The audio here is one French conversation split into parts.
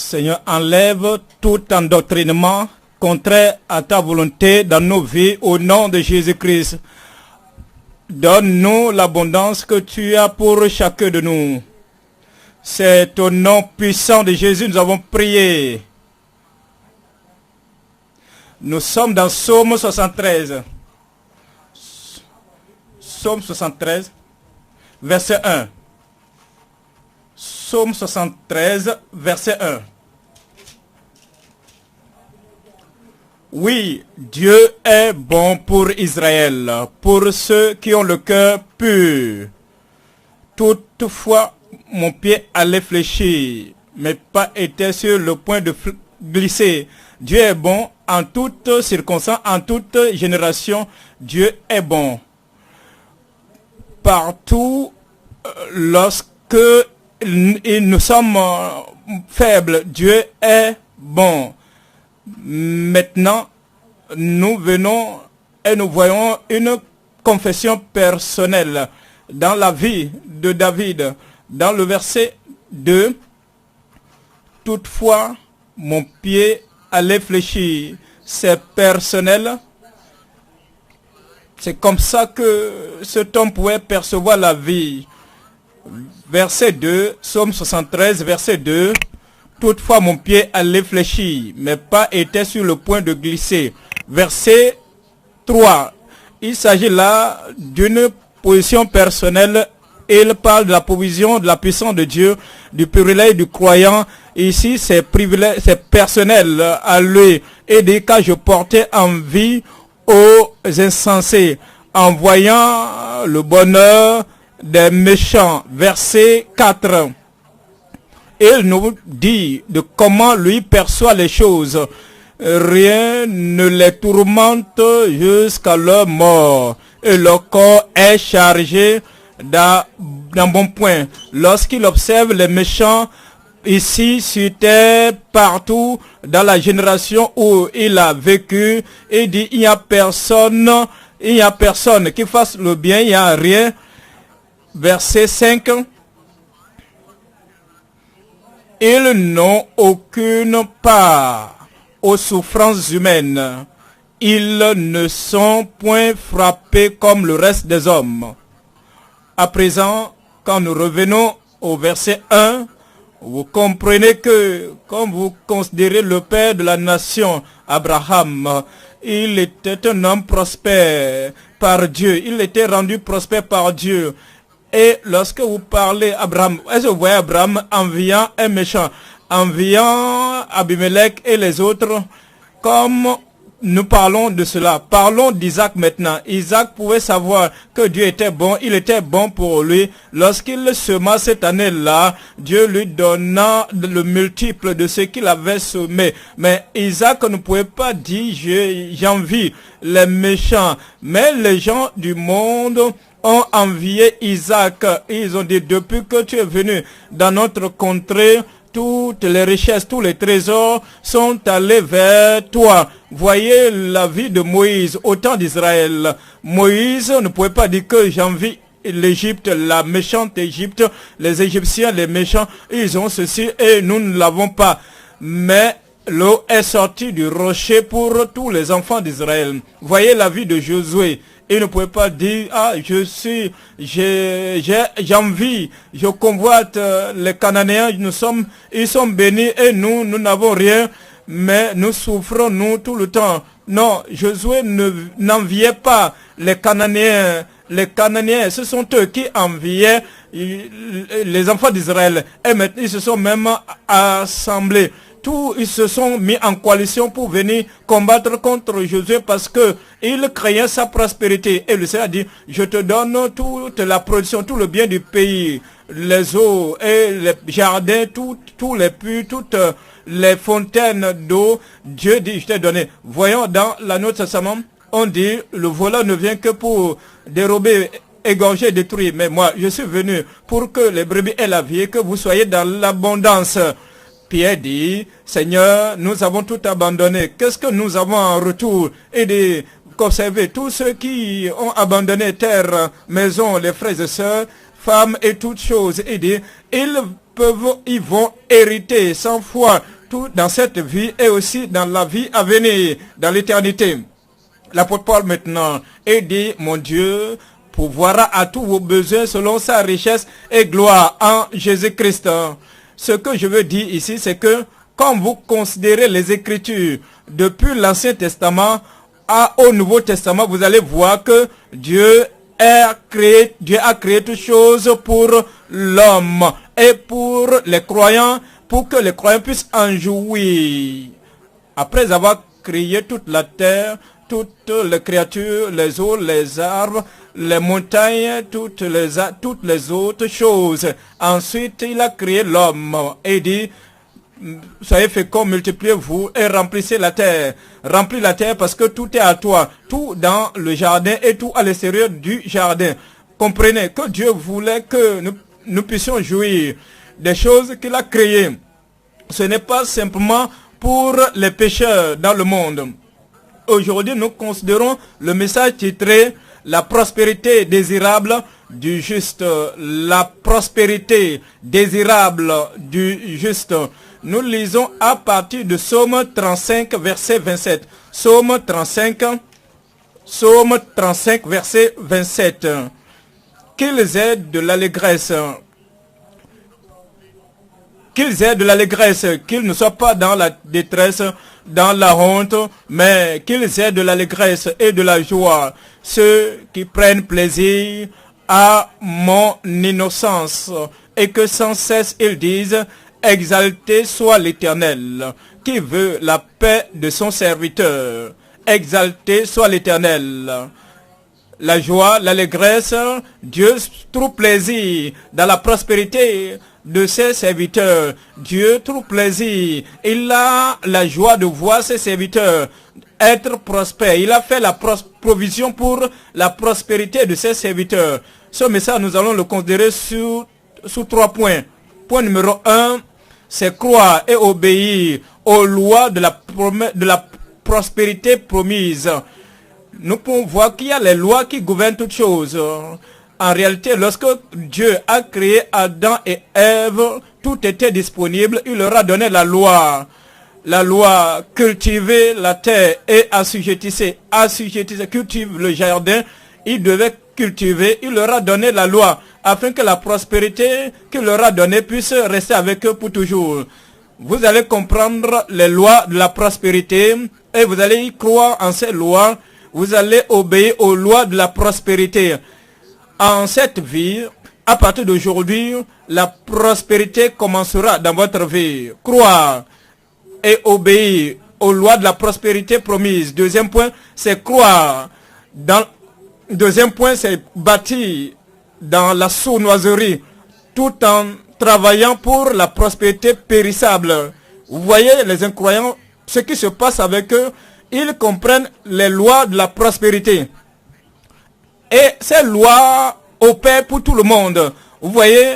Seigneur, enlève tout endoctrinement contraire à ta volonté dans nos vies au nom de Jésus-Christ. Donne-nous l'abondance que tu as pour chacun de nous. C'est au nom puissant de Jésus que nous avons prié. Nous sommes dans Psaume 73. Psaume 73, verset 1. Psaume 73, verset 1. Oui, Dieu est bon pour Israël, pour ceux qui ont le cœur pur. Toutefois, mon pied allait fléchir, mes pas étaient sur le point de glisser. Dieu est bon en toutes circonstances, en toute génération. Dieu est bon. Partout, lorsque nous sommes faibles, Dieu est bon. Maintenant, nous venons et nous voyons une confession personnelle dans la vie de David. Dans le verset 2, toutefois, mon pied allait fléchir. C'est personnel. C'est comme ça que cet homme pouvait percevoir la vie. Verset 2, Psaume 73, verset 2. Toutefois, mon pied allait fléchir, mes pas étaient sur le point de glisser. Verset 3. Il s'agit là d'une position personnelle. Il parle de la provision, de la puissance de Dieu, du privilège du croyant. Ici, c'est personnel à lui. Et dit quand je portais envie aux insensés, en voyant le bonheur des méchants. Verset 4. Il nous dit de comment lui perçoit les choses. Rien ne les tourmente jusqu'à leur mort. Et leur corps est chargé d'un bon point. Lorsqu'il observe les méchants ici sur terre, partout, dans la génération où il a vécu, il dit il n'y a personne qui fasse le bien, il n'y a rien. Verset 5. Ils n'ont aucune part aux souffrances humaines. Ils ne sont point frappés comme le reste des hommes. À présent, quand nous revenons au verset 1, vous comprenez que, quand vous considérez le père de la nation, Abraham, il était un homme prospère par Dieu. Il était rendu prospère par Dieu. Et lorsque vous parlez Abraham, est-ce que vous voyez Abraham enviant un méchant, enviant Abimelech et les autres, comme nous parlons de cela. Parlons d'Isaac maintenant. Isaac pouvait savoir que Dieu était bon, il était bon pour lui. Lorsqu'il sema cette année-là, Dieu lui donna le multiple de ce qu'il avait semé. Mais Isaac ne pouvait pas dire j'envie les méchants. Mais les gens du monde ont envié Isaac. Ils ont dit depuis que tu es venu dans notre contrée, toutes les richesses, tous les trésors sont allés vers toi. Voyez la vie de Moïse au temps d'Israël. Moïse ne pouvait pas dire que j'envie l'Égypte, la méchante Égypte, les Égyptiens, les méchants, ils ont ceci et nous ne l'avons pas. Mais l'eau est sortie du rocher pour tous les enfants d'Israël. Voyez la vie de Josué. Il ne pouvait pas dire, j'envie, je convoite les Cananéens, ils sont bénis et nous n'avons rien, mais nous souffrons, nous, tout le temps. Non, Josué n'enviait pas les Cananéens. Les Cananéens, ce sont eux qui enviaient les enfants d'Israël. Et maintenant, ils se sont même assemblés. Ils se sont mis en coalition pour venir combattre contre Josué parce que il craignait sa prospérité. Et le Seigneur a dit, je te donne toute la production, tout le bien du pays, les eaux et les jardins, tous les puits, toutes les fontaines d'eau. Dieu dit, je t'ai donné. Voyons dans l'Ancien Testament, on dit, le voleur ne vient que pour dérober, égorger, détruire. Mais moi, je suis venu pour que les brebis aient la vie et que vous soyez dans l'abondance. Pierre dit, Seigneur, nous avons tout abandonné. Qu'est-ce que nous avons en retour? Et de conserver tous ceux qui ont abandonné terre, maison, les frères et sœurs, femmes et toutes choses. Et dit, ils vont hériter 100 fois tout dans cette vie et aussi dans la vie à venir, dans l'éternité. L'apôtre Paul maintenant est dit, mon Dieu pourvoira à tous vos besoins selon sa richesse et gloire en Jésus-Christ. Ce que je veux dire ici, c'est que quand vous considérez les Écritures depuis l'Ancien Testament au Nouveau Testament, vous allez voir que Dieu a créé toutes choses pour l'homme et pour les croyants, pour que les croyants puissent en jouir. Après avoir créé toute la terre, toutes les créatures, les eaux, les arbres, les montagnes, toutes les autres choses. Ensuite, il a créé l'homme et dit, soyez féconds, multipliez-vous et remplissez la terre. Remplis la terre parce que tout est à toi. Tout dans le jardin et tout à l'extérieur du jardin. Comprenez que Dieu voulait que nous puissions jouir des choses qu'il a créées. Ce n'est pas simplement pour les pécheurs dans le monde. Aujourd'hui, nous considérons le message titré « La prospérité désirable du juste ». La prospérité désirable du juste. Nous lisons à partir de Psaume 35, verset 27. Psaume 35, verset 27. Qu'ils aient de l'allégresse. Qu'ils aient de l'allégresse, qu'ils ne soient pas dans la détresse, dans la honte, mais qu'ils aient de l'allégresse et de la joie. Ceux qui prennent plaisir à mon innocence et que sans cesse ils disent, exalté soit l'Éternel, qui veut la paix de son serviteur. Exalté soit l'Éternel. La joie, l'allégresse, Dieu trouve plaisir dans la prospérité de ses serviteurs. Dieu trouve plaisir. Il a la joie de voir ses serviteurs être prospères. Il a fait la provision pour la prospérité de ses serviteurs. Ce message, nous allons le considérer sous 3 points. Point numéro 1, c'est croire et obéir aux lois de la prospérité promise. Nous pouvons voir qu'il y a les lois qui gouvernent toutes choses. En réalité, lorsque Dieu a créé Adam et Ève, tout était disponible. Il leur a donné la loi. La loi, cultiver la terre et assujettissez, cultive le jardin. Ils devaient cultiver. Il leur a donné la loi afin que la prospérité qu'il leur a donnée puisse rester avec eux pour toujours. Vous allez comprendre les lois de la prospérité et vous allez y croire en ces lois. Vous allez obéir aux lois de la prospérité. En cette vie, à partir d'aujourd'hui, la prospérité commencera dans votre vie. Croire et obéir aux lois de la prospérité promise. Deuxième point, c'est croire. Deuxième point, c'est bâtir dans la sournoiserie, tout en travaillant pour la prospérité périssable. Vous voyez les incroyants, ce qui se passe avec eux, ils comprennent les lois de la prospérité. Et ces lois opèrent pour tout le monde. Vous voyez,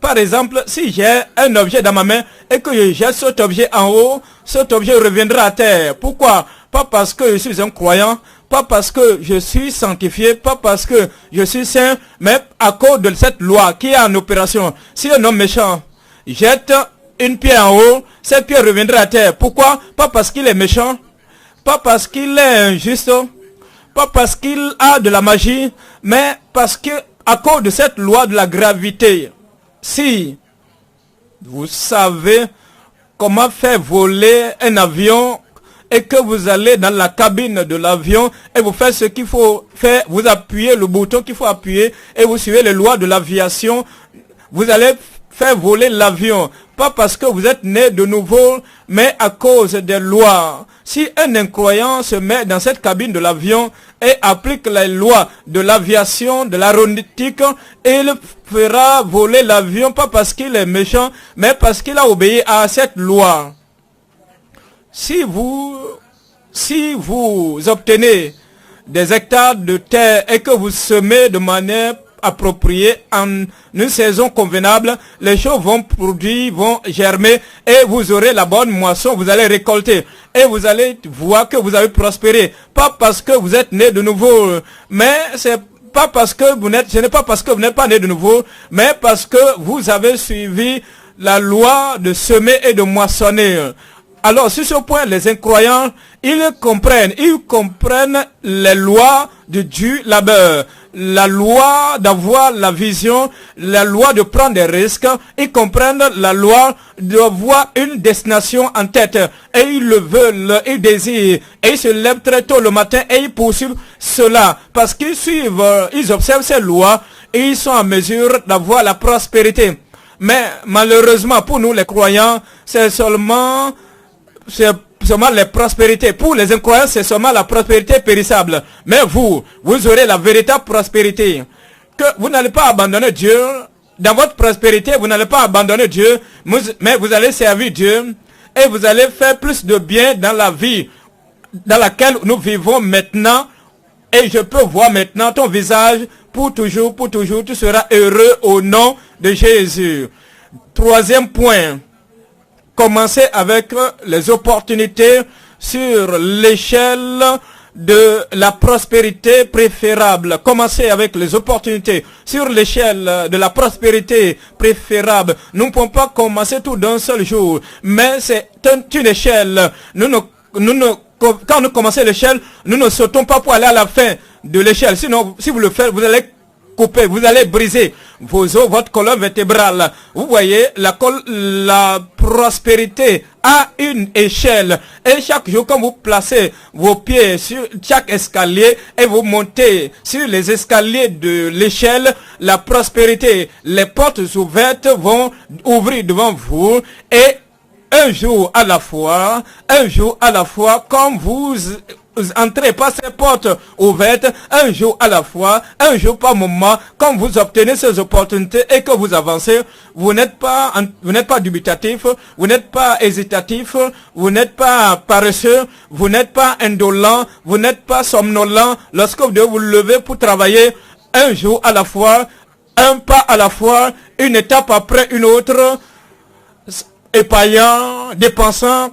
par exemple, si j'ai un objet dans ma main et que je jette cet objet en haut, cet objet reviendra à terre. Pourquoi? Pas parce que je suis un croyant, pas parce que je suis sanctifié, pas parce que je suis saint, mais à cause de cette loi qui est en opération. Si un homme méchant jette une pierre en haut, cette pierre reviendra à terre. Pourquoi? Pas parce qu'il est méchant, pas parce qu'il est injuste, pas parce qu'il a de la magie, mais parce que à cause de cette loi de la gravité. Si vous savez comment faire voler un avion et que vous allez dans la cabine de l'avion et vous faites ce qu'il faut faire, vous appuyez le bouton qu'il faut appuyer et vous suivez les lois de l'aviation, vous allez faire voler l'avion. Pas parce que vous êtes né de nouveau, mais à cause des lois. Si un incroyant se met dans cette cabine de l'avion et applique les lois de l'aviation, de l'aéronautique, il fera voler l'avion, pas parce qu'il est méchant, mais parce qu'il a obéi à cette loi. Si vous obtenez des hectares de terre et que vous semez de manière appropriée en une saison convenable, les choses vont produire, vont germer et vous aurez la bonne moisson, vous allez récolter et vous allez voir que vous avez prospéré. Pas parce que vous êtes né de nouveau, mais c'est pas parce que ce n'est pas parce que vous n'êtes pas né de nouveau, mais parce que vous avez suivi la loi de semer et de moissonner. Alors, sur ce point, les incroyants, ils comprennent les lois de Dieu là-bas, la loi d'avoir la vision, la loi de prendre des risques, ils comprennent la loi d'avoir une destination en tête, et ils le veulent, ils désirent, et ils se lèvent très tôt le matin, et ils poursuivent cela, parce qu'ils suivent, ils observent ces lois, et ils sont en mesure d'avoir la prospérité. Mais malheureusement, pour nous les croyants, c'est seulement les prospérités. Pour les incroyants, c'est seulement la prospérité périssable. Mais vous aurez la véritable prospérité. Que vous n'allez pas abandonner Dieu. Dans votre prospérité, vous n'allez pas abandonner Dieu, mais vous allez servir Dieu et vous allez faire plus de bien dans la vie dans laquelle nous vivons maintenant. Et je peux voir maintenant ton visage pour toujours. Tu seras heureux au nom de Jésus. Troisième point. Commencez avec les opportunités sur l'échelle de la prospérité préférable. Commencez avec les opportunités sur l'échelle de la prospérité préférable. Nous ne pouvons pas commencer tout d'un seul jour, mais c'est une échelle. Quand nous commençons l'échelle, nous ne sautons pas pour aller à la fin de l'échelle. Sinon, si vous le faites, vous allez couper, vous allez briser vos os, votre colonne vertébrale. Vous voyez, la prospérité a une échelle. Et chaque jour, quand vous placez vos pieds sur chaque escalier et vous montez sur les escaliers de l'échelle, la prospérité, les portes ouvertes vont ouvrir devant vous et un jour à la fois, comme vous entrez par ces portes ouvertes, un jour à la fois, un jour par moment, quand vous obtenez ces opportunités et que vous avancez, vous n'êtes pas dubitatif, vous n'êtes pas hésitatif, vous n'êtes pas paresseux, vous n'êtes pas indolent, vous n'êtes pas somnolent lorsque vous devez vous lever pour travailler un jour à la fois, un pas à la fois, une étape après une autre, épaillant, dépensant,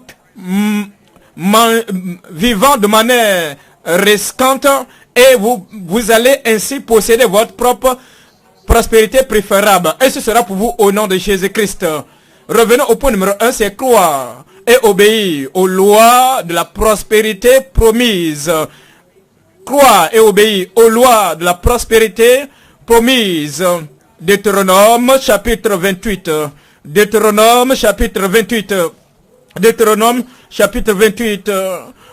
vivant de manière risquante, et vous allez ainsi posséder votre propre prospérité préférable. Et ce sera pour vous au nom de Jésus-Christ. Revenons au point numéro 1, c'est croire et obéir aux lois de la prospérité promise. Croire et obéir aux lois de la prospérité promise. Deutéronome chapitre 28. Deutéronome chapitre 28. Deutéronome chapitre 28,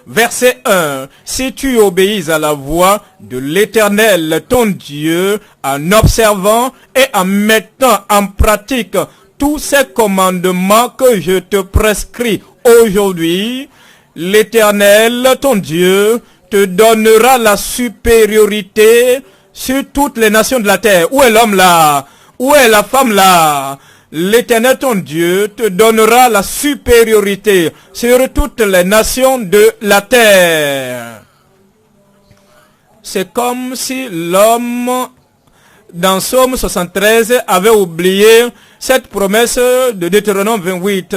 verset 1. Si tu obéis à la voix de l'Éternel, ton Dieu, en observant et en mettant en pratique tous ces commandements que je te prescris aujourd'hui, l'Éternel, ton Dieu, te donnera la supériorité sur toutes les nations de la terre. Où est l'homme là? Où est la femme là? L'Éternel ton Dieu te donnera la supériorité sur toutes les nations de la terre. C'est comme si l'homme, dans Psaume 73, avait oublié cette promesse de Deutéronome 28,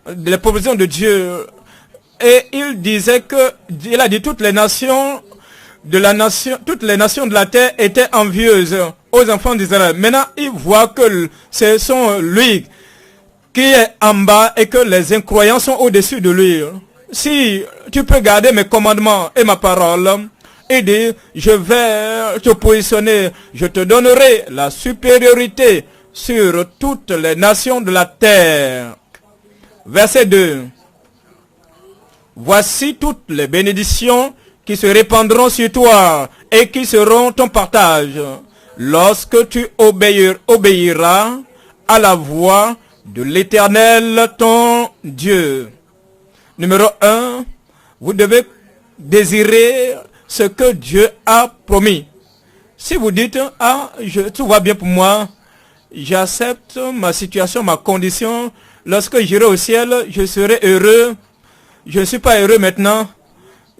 de la provision de Dieu. Et il disait il a dit toutes les nations de la terre étaient envieuses aux enfants d'Israël. Maintenant, il voit que ce sont lui qui est en bas et que les incroyants sont au-dessus de lui. Si tu peux garder mes commandements et ma parole, il dit, je vais te positionner, je te donnerai la supériorité sur toutes les nations de la terre. Verset 2. Voici toutes les bénédictions qui se répandront sur toi et qui seront ton partage lorsque tu obéiras à la voix de l'Éternel ton Dieu. Numéro 1, vous devez désirer ce que Dieu a promis. Si vous dites, tout va bien pour moi, j'accepte ma situation, ma condition, lorsque j'irai au ciel, je serai heureux, je ne suis pas heureux maintenant,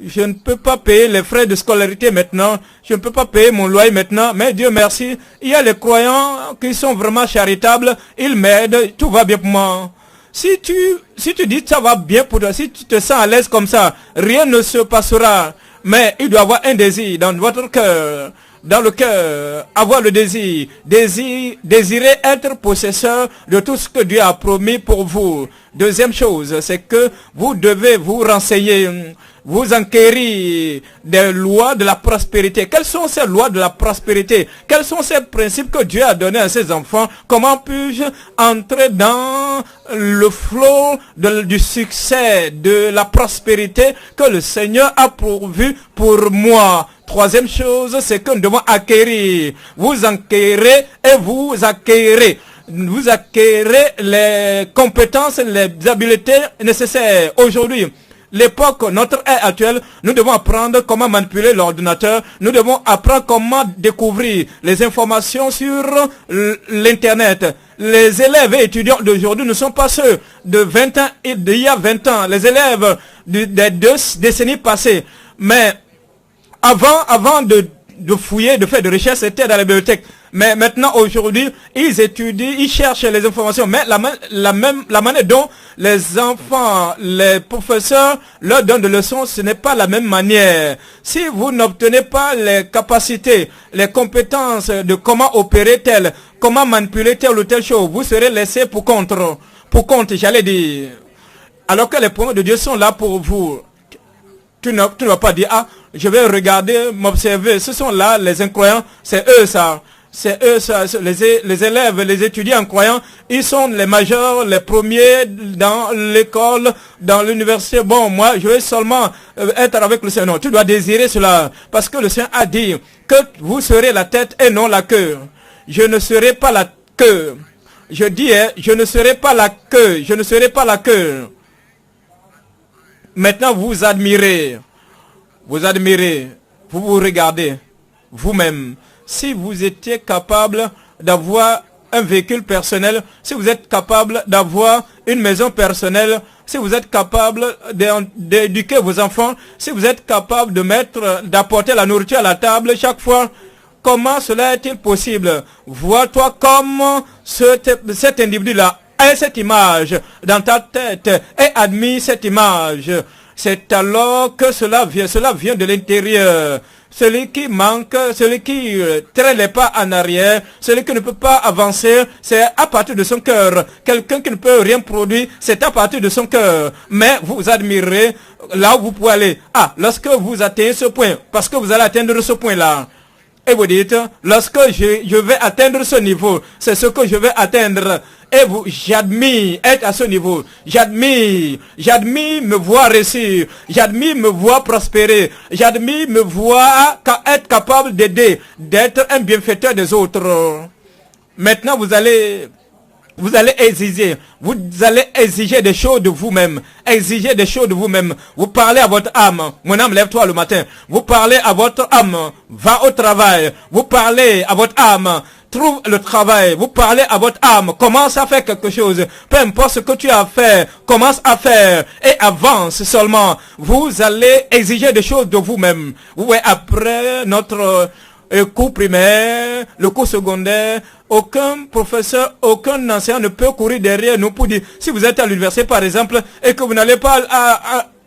je ne peux pas payer les frais de scolarité maintenant, je ne peux pas payer mon loyer maintenant, mais Dieu merci, il y a les croyants qui sont vraiment charitables, ils m'aident, tout va bien pour moi. Si tu dis ça va bien pour toi, si tu te sens à l'aise comme ça, rien ne se passera, mais il doit y avoir un désir dans votre cœur dans le cœur, avoir le désirer être possesseur de tout ce que Dieu a promis pour vous. Deuxième chose, c'est que vous devez vous renseigner, vous enquérir des lois de la prospérité. Quelles sont ces lois de la prospérité? Quels sont ces principes que Dieu a donnés à ses enfants? Comment puis-je entrer dans le flot du succès, de la prospérité que le Seigneur a pourvu pour moi? Troisième chose, c'est que nous devons acquérir. Vous enquérez et vous acquérez. Vous acquérez les compétences, les habiletés nécessaires. Aujourd'hui, l'époque, notre ère actuelle, nous devons apprendre comment manipuler l'ordinateur. Nous devons apprendre comment découvrir les informations sur l'Internet. Les élèves et étudiants d'aujourd'hui ne sont pas ceux de 20 ans et d'il y a 20 ans. Les élèves des 2 décennies passées. Mais avant de fouiller, de faire des recherches, c'était dans la bibliothèque. Mais maintenant, aujourd'hui, ils étudient, ils cherchent les informations. Mais la manière dont les enfants, les professeurs leur donnent des leçons, ce n'est pas la même manière. Si vous n'obtenez pas les capacités, les compétences de comment opérer comment manipuler telle ou telle chose, vous serez laissé pour compte, j'allais dire. Alors que les promesses de Dieu sont là pour vous. Tu ne vas pas dire, je vais regarder, m'observer. Ce sont là les incroyants, c'est eux ça. C'est eux, ça, les élèves, les étudiants croyants, ils sont les majeurs, les premiers dans l'école, dans l'université. Bon, moi, je vais seulement être avec le Seigneur. Non, tu dois désirer cela. Parce que le Seigneur a dit que vous serez la tête et non la queue. Je ne serai pas la queue. Je dis, je ne serai pas la queue. Je ne serai pas la queue. Maintenant, vous admirez. Vous vous regardez vous-même. Si vous étiez capable d'avoir un véhicule personnel, si vous êtes capable d'avoir une maison personnelle, si vous êtes capable d'éduquer vos enfants, si vous êtes capable d'apporter la nourriture à la table chaque fois, comment cela est-il possible? Vois-toi comme cet individu-là a cette image dans ta tête et admire cette image. C'est alors que cela vient de l'intérieur. Celui qui manque, celui qui traîne les pas en arrière, celui qui ne peut pas avancer, c'est à partir de son cœur. Quelqu'un qui ne peut rien produire, c'est à partir de son cœur. Mais vous admirez là où vous pouvez aller. Lorsque vous atteignez ce point, parce que vous allez atteindre ce point-là. Et vous dites, lorsque je vais atteindre ce niveau, c'est ce que je vais atteindre. Et j'admire être à ce niveau. J'admire me voir réussir. J'admire me voir prospérer. J'admire me voir être capable d'aider, d'être un bienfaiteur des autres. Maintenant, vous allez exiger des choses de vous-même. Exiger des choses de vous-même. Vous parlez à votre âme. Mon âme, lève-toi le matin. Vous parlez à votre âme. Va au travail. Vous parlez à votre âme. Trouve le travail. Vous parlez à votre âme. Commence à faire quelque chose. Peu importe ce que tu as fait. Commence à faire. Et avance seulement. Vous allez exiger des choses de vous-même. Vous voyez, après notre cours primaire, le cours secondaire, aucun professeur, aucun enseignant ne peut courir derrière nous pour dire, si vous êtes à l'université par exemple, et que vous n'allez pas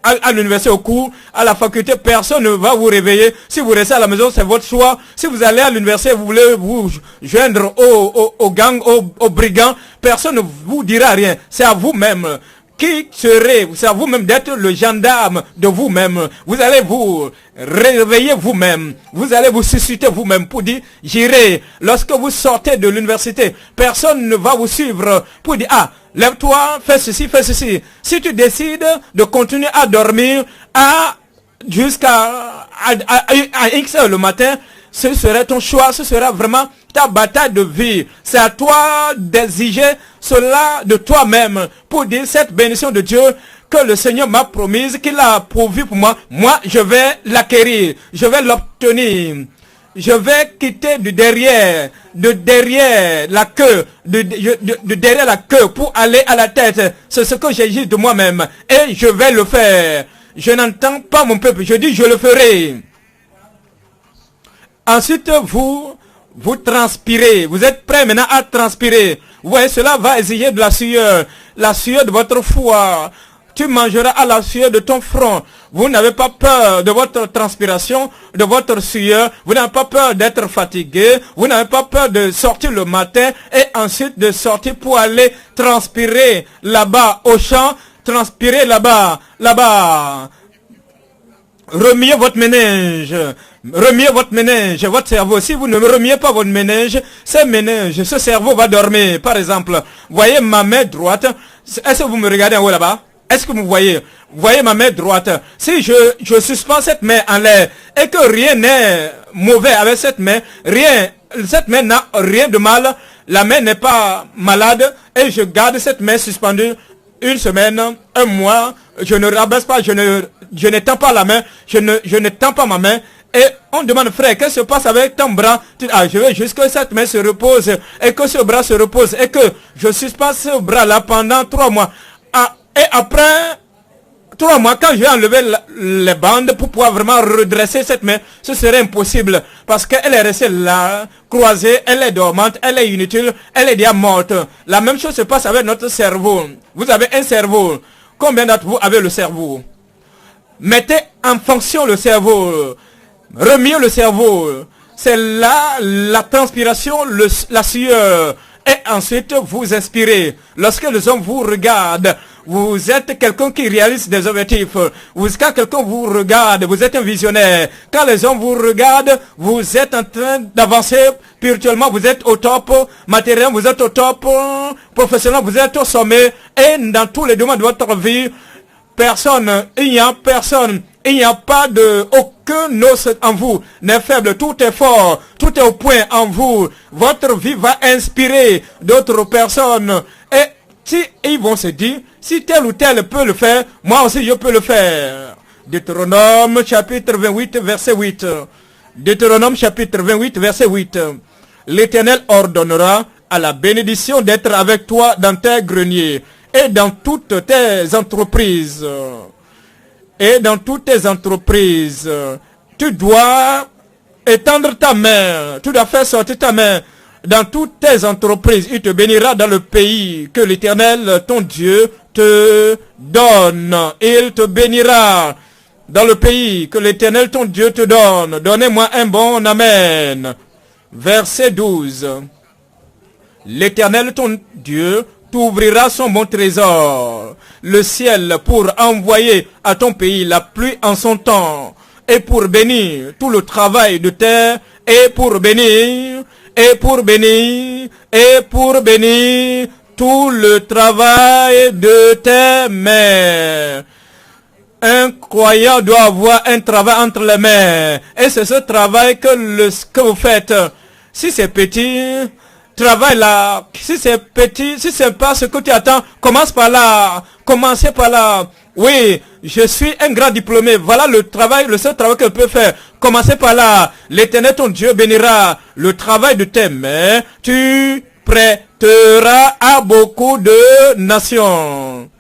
à l'université au cours, à la faculté, personne ne va vous réveiller. Si vous restez à la maison, c'est votre choix. Si vous allez à l'université, vous voulez vous joindre au gang, aux brigands, personne ne vous dira rien. C'est à vous-même. C'est à vous-même d'être le gendarme de vous-même. Vous allez vous réveiller vous-même. Vous allez vous susciter vous-même pour dire, j'irai. Lorsque vous sortez de l'université, personne ne va vous suivre pour dire, lève-toi, fais ceci, fais ceci. Si tu décides de continuer à dormir jusqu'à X heures le matin, ce serait ton choix, ce sera vraiment ta bataille de vie. C'est à toi d'exiger cela de toi-même pour dire cette bénédiction de Dieu que le Seigneur m'a promise, qu'il a pourvu pour moi. Moi, je vais l'acquérir, je vais l'obtenir. Je vais quitter de derrière la queue, de derrière la queue pour aller à la tête. C'est ce que j'exige de moi-même et je vais le faire. Je n'entends pas mon peuple, je dis je le ferai. Ensuite, vous transpirez. Vous êtes prêt maintenant à transpirer. Ouais, cela va exiger de la sueur de votre foi. Tu mangeras à la sueur de ton front. Vous n'avez pas peur de votre transpiration, de votre sueur. Vous n'avez pas peur d'être fatigué. Vous n'avez pas peur de sortir le matin et ensuite de sortir pour aller transpirer là-bas au champ. Transpirer là-bas. Remuez votre méninge. Remuez votre méninge, votre cerveau. Si vous ne remuez pas votre méninge, ce cerveau va dormir. Par exemple, voyez ma main droite. Est-ce que vous me regardez en haut là-bas? Est-ce que vous voyez? Voyez ma main droite. Si je suspends cette main en l'air et que rien n'est mauvais avec cette main n'a rien de mal, la main n'est pas malade et je garde cette main suspendue une semaine, un mois, je ne rabaisse pas, je ne tends pas la main, je ne tends pas ma main. Et on demande, frère, qu'est-ce qui se passe avec ton bras? Je veux juste que cette main se repose et que ce bras se repose et que je suspends ce bras-là pendant 3 mois. Et après 3 mois, quand je vais enlever les bandes pour pouvoir vraiment redresser cette main, ce serait impossible parce qu'elle est restée là, croisée, elle est dormante, elle est inutile, elle est déjà morte. La même chose se passe avec notre cerveau. Vous avez un cerveau. Combien d'entre vous avez le cerveau? Mettez en fonction le cerveau. Remuez le cerveau. C'est là la transpiration, la sueur. Et ensuite, vous inspirez. Lorsque les hommes vous regardent, vous êtes quelqu'un qui réalise des objectifs. Quand quelqu'un vous regarde, vous êtes un visionnaire. Quand les hommes vous regardent, vous êtes en train d'avancer spirituellement, vous êtes au top. Matériellement, vous êtes au top. Professionnellement, vous êtes au sommet. Et dans tous les domaines de votre vie, il n'y a pas aucun os en vous n'est faible, tout est fort, tout est au point en vous. Votre vie va inspirer d'autres personnes. Et si ils vont se dire, si tel ou tel peut le faire, moi aussi je peux le faire. Deutéronome chapitre 28 verset 8. Deutéronome chapitre 28 verset 8. L'Éternel ordonnera à la bénédiction d'être avec toi dans tes greniers et dans toutes tes entreprises. Et dans toutes tes entreprises, tu dois étendre ta main, tu dois faire sortir ta main. Dans toutes tes entreprises, il te bénira dans le pays que l'Éternel, ton Dieu, te donne. Il te bénira dans le pays que l'Éternel, ton Dieu, te donne. Donnez-moi un bon amen. Verset 12. L'Éternel, ton Dieu, t'ouvrira son bon trésor, le ciel, pour envoyer à ton pays la pluie en son temps, et pour bénir tout le travail de terre, et pour bénir tout le travail de tes mains. Un croyant doit avoir un travail entre les mains, et c'est ce travail que vous faites. Si c'est petit, travaille là. Si c'est petit, si c'est pas ce que tu attends, commence par là. Commencez par là. Oui, je suis un grand diplômé. Voilà le seul travail que je peux faire. Commencez par là. L'Éternel, ton Dieu, bénira le travail de tes mains. Tu prêteras à beaucoup de nations.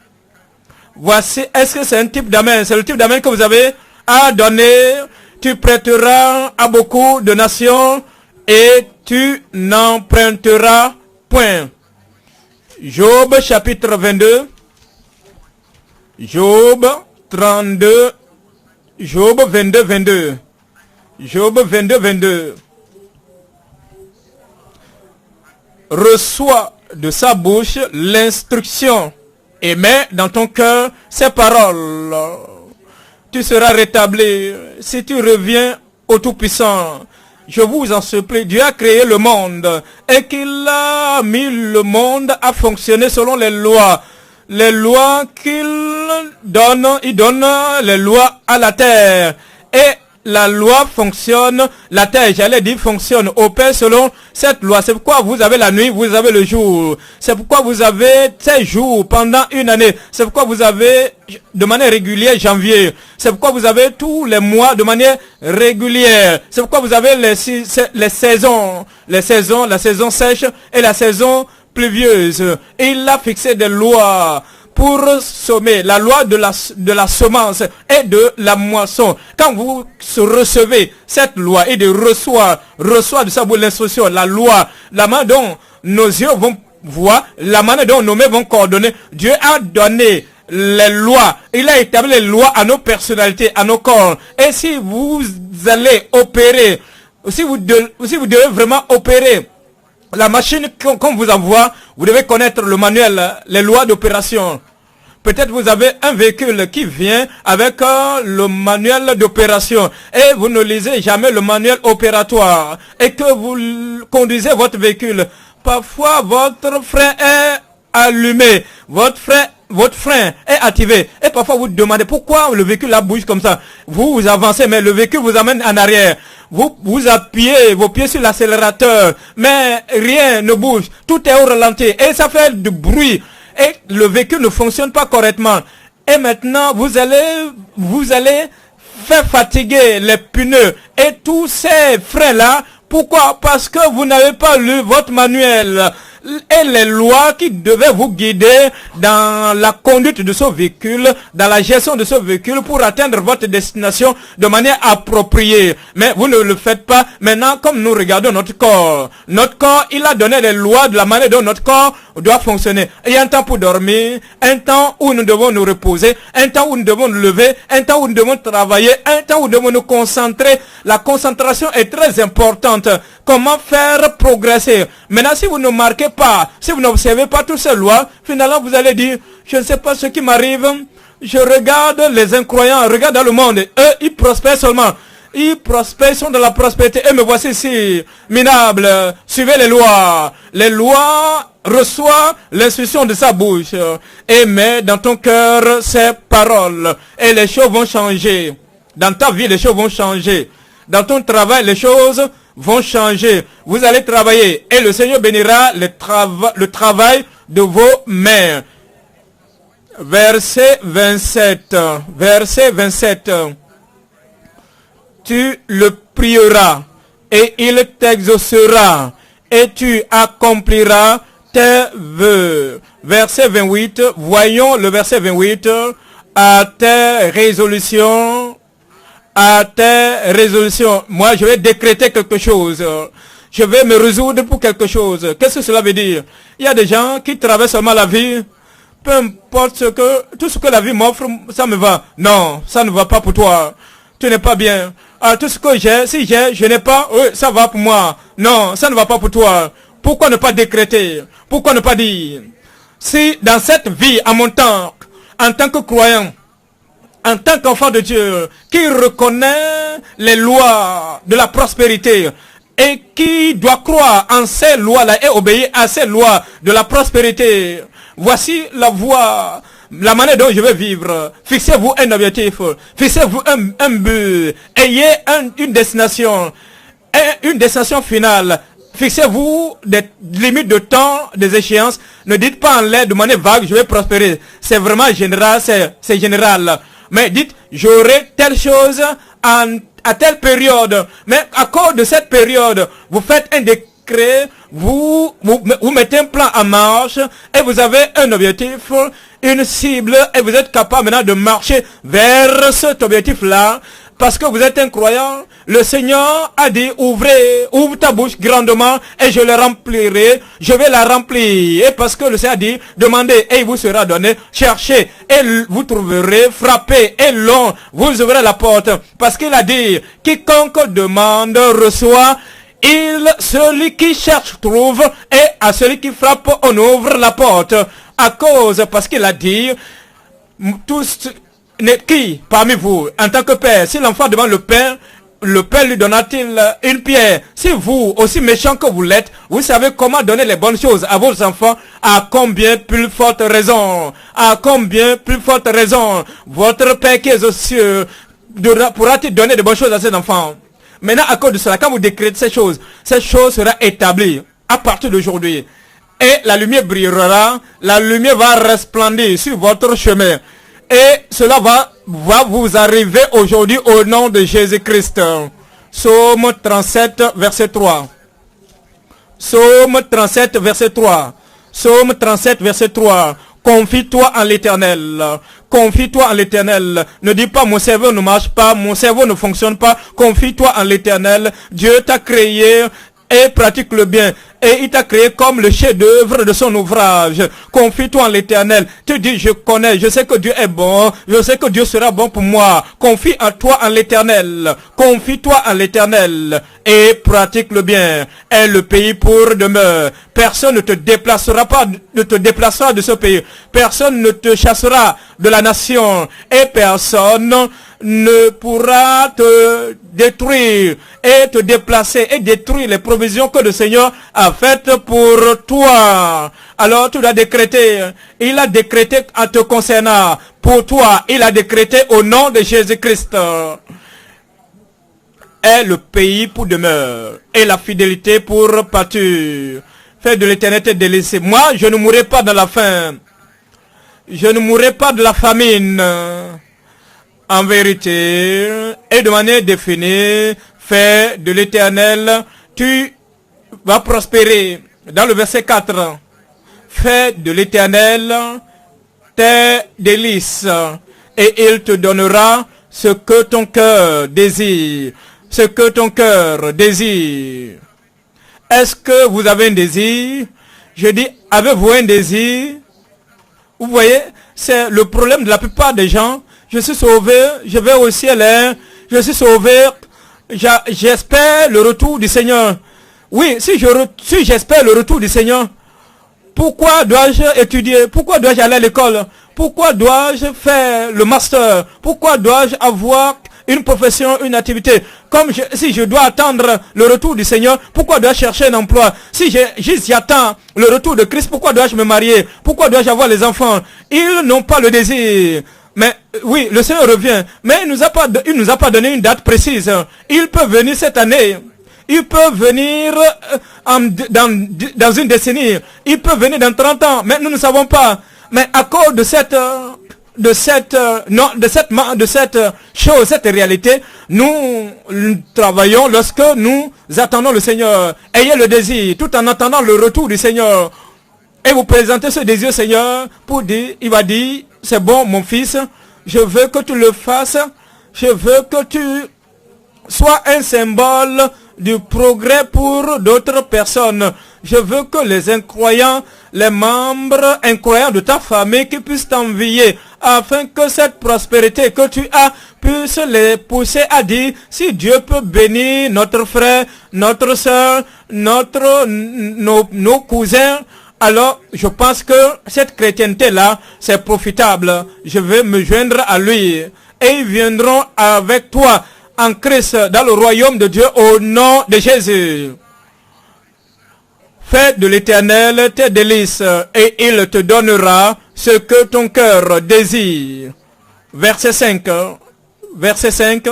Voici, est-ce que c'est un type d'amen? C'est le type d'amen que vous avez à donner. Tu prêteras à beaucoup de nations et tu n'emprunteras point. Job chapitre 22. Job 32. Job 22, 22. Job 22, 22. Reçois de sa bouche l'instruction et mets dans ton cœur ses paroles. Tu seras rétabli si tu reviens au Tout-Puissant. Je vous en supplie, Dieu a créé le monde et qu'il a mis le monde à fonctionner selon les lois. Les lois qu'il donne, il donne les lois à la terre. Et la loi fonctionne, la terre, j'allais dire, fonctionne, opère selon cette loi. C'est pourquoi vous avez la nuit, vous avez le jour. C'est pourquoi vous avez 16 jours pendant une année. C'est pourquoi vous avez de manière régulière janvier. C'est pourquoi vous avez tous les mois de manière régulière. C'est pourquoi vous avez les saisons. La saison sèche et la saison pluvieuse. Et il a fixé des lois pour semer, la loi de la semence et de la moisson. Quand vous recevez cette loi et de reçoit de sa bouche l'instruction, la loi, la manière dont nos yeux vont voir, la manière dont nos mains vont coordonner, Dieu a donné les lois. Il a établi les lois à nos personnalités, à nos corps. Et si vous allez opérer, si vous devez vraiment opérer la machine qu'on vous envoie, vous devez connaître le manuel, les lois d'opération. Peut-être vous avez un véhicule qui vient avec le manuel d'opération et vous ne lisez jamais le manuel opératoire et que vous conduisez votre véhicule. Parfois, votre frein est allumé, votre frein est activé et parfois vous demandez pourquoi le véhicule là bouge comme ça. Vous avancez mais le véhicule vous amène en arrière. Vous appuyez vos pieds sur l'accélérateur mais rien ne bouge. Tout est au ralenti et ça fait du bruit. Et le véhicule ne fonctionne pas correctement. Et maintenant, vous allez faire fatiguer les pneus et tous ces freins-là. Pourquoi? Parce que vous n'avez pas lu votre manuel et les lois qui devaient vous guider dans la conduite de ce véhicule, dans la gestion de ce véhicule pour atteindre votre destination de manière appropriée. Mais vous ne le faites pas. Maintenant, comme nous regardons notre corps, il a donné les lois de la manière dont notre corps doit fonctionner. Il y a un temps pour dormir, un temps où nous devons nous reposer, un temps où nous devons nous lever, un temps où nous devons travailler, un temps où nous devons nous concentrer. La concentration est très importante. Comment faire progresser? Maintenant, si vous ne marquez pas, si vous n'observez pas toutes ces lois, finalement vous allez dire, je ne sais pas ce qui m'arrive, je regarde les incroyants, regarde dans le monde, eux ils prospèrent seulement. Ils prospèrent, ils sont de la prospérité. Et me voici ici, minable, suivez les lois. Les lois reçoivent l'instruction de sa bouche. Et mets dans ton cœur ces paroles. Et les choses vont changer. Dans ta vie, les choses vont changer. Dans ton travail, les choses vont changer. Vous allez travailler. Et le Seigneur bénira le travail de vos mains. Verset 27. Verset 27. Tu le prieras et il t'exaucera et tu accompliras tes vœux. Verset 28, voyons le verset 28, à tes résolutions. Moi, je vais décréter quelque chose. Je vais me résoudre pour quelque chose. Qu'est-ce que cela veut dire? Il y a des gens qui traversent seulement la vie. Peu importe tout ce que la vie m'offre, ça me va. Non, ça ne va pas pour toi. Tu n'es pas bien. Tout ce que j'ai, si je n'ai pas, oui, ça va pour moi. Non, ça ne va pas pour toi. Pourquoi ne pas décréter? Pourquoi ne pas dire? Si dans cette vie, à mon temps, en tant que croyant, en tant qu'enfant de Dieu, qui reconnaît les lois de la prospérité et qui doit croire en ces lois-là et obéir à ces lois de la prospérité, voici la voie, la manière dont je vais vivre. Fixez-vous un objectif, fixez-vous un but, ayez une destination finale. Fixez-vous des limites de temps, des échéances. Ne dites pas en l'air de manière vague, je vais prospérer. C'est vraiment général, c'est général. Mais dites, j'aurai telle chose à telle période. Mais à cause de cette période, vous faites un décret, vous mettez un plan en marche et vous avez un objectif, une cible et vous êtes capable maintenant de marcher vers cet objectif-là. Parce que vous êtes un croyant, le Seigneur a dit, ouvre ta bouche grandement et je la remplirai, je vais la remplir. Et parce que le Seigneur a dit, demandez et il vous sera donné, cherchez et vous trouverez, frappez et long, vous ouvrez la porte. Parce qu'il a dit, quiconque demande reçoit, celui qui cherche trouve et à celui qui frappe on ouvre la porte. Parce qu'il a dit, tous qui parmi vous, en tant que père, si l'enfant demande le père lui donnera-t-il une pierre? Si vous, aussi méchant que vous l'êtes, vous savez comment donner les bonnes choses à vos enfants, à combien plus forte raison, votre Père qui est aux cieux pourra-t-il donner de bonnes choses à ses enfants? Maintenant, à cause de cela, quand vous décrétez ces choses seront établies à partir d'aujourd'hui. Et la lumière brillera, la lumière va resplendir sur votre chemin. Et cela va vous arriver aujourd'hui au nom de Jésus-Christ. Psaume 37, verset 3. Psaume 37, verset 3. Psaume 37, verset 3. Confie-toi en l'Éternel. Confie-toi en l'Éternel. Ne dis pas mon cerveau ne marche pas, mon cerveau ne fonctionne pas. Confie-toi en l'Éternel. Dieu t'a créé et pratique le bien. et il t'a créé comme le chef-d'œuvre de son ouvrage. Confie-toi en l'Éternel. Tu dis, je connais, je sais que Dieu est bon, je sais que Dieu sera bon pour moi. Confie en toi en l'Éternel. Confie-toi en l'Éternel et pratique le bien. Et le pays pour demeure. Personne ne te déplacera de ce pays. Personne ne te chassera de la nation et personne ne pourra te détruire et te déplacer et détruire les provisions que le Seigneur a faites pour toi. Alors tu dois décréter, il a décrété en te concernant, pour toi, il a décrété au nom de Jésus-Christ. Est le pays pour demeure et la fidélité pour pâture. Fais de l'éternité délice. Moi, je ne mourrai pas de la faim. Je ne mourrai pas de la famine. En vérité, et de manière définie, fais de l'Éternel, tu vas prospérer. Dans le verset 4, fais de l'Éternel tes délices, et il te donnera ce que ton cœur désire. Ce que ton cœur désire. Est-ce que vous avez un désir? Je dis, avez-vous un désir? Vous voyez, c'est le problème de la plupart des gens. Je suis sauvé, je vais au ciel, hein. Je suis sauvé, j'espère le retour du Seigneur. Oui, si j'espère le retour du Seigneur, pourquoi dois-je étudier? Pourquoi dois-je aller à l'école? Pourquoi dois-je faire le master? Pourquoi dois-je avoir une profession, une activité? Si je dois attendre le retour du Seigneur, pourquoi dois-je chercher un emploi? Si j'attends le retour de Christ, pourquoi dois-je me marier? Pourquoi dois-je avoir les enfants? Ils n'ont pas le désir. Mais oui, le Seigneur revient, mais il nous a pas donné une date précise. Il peut venir cette année. Il peut venir dans une décennie. Il peut venir dans 30 ans, mais nous ne savons pas. Mais à cause de cette chose, cette réalité, nous travaillons lorsque nous attendons le Seigneur. Ayez le désir, tout en attendant le retour du Seigneur. Et vous présentez ce désir au Seigneur pour dire, il va dire, c'est bon mon fils, je veux que tu le fasses, je veux que tu sois un symbole du progrès pour d'autres personnes. Je veux que les incroyants, les membres incroyants de ta famille qui puissent t'envier, afin que cette prospérité que tu as puisse les pousser à dire, si Dieu peut bénir notre frère, notre soeur, nos cousins, alors je pense que cette chrétienté-là, c'est profitable. Je vais me joindre à lui. Et ils viendront avec toi en Christ dans le royaume de Dieu au nom de Jésus. Fais de l'Éternel tes délices et il te donnera ce que ton cœur désire. Verset 5. Verset 5.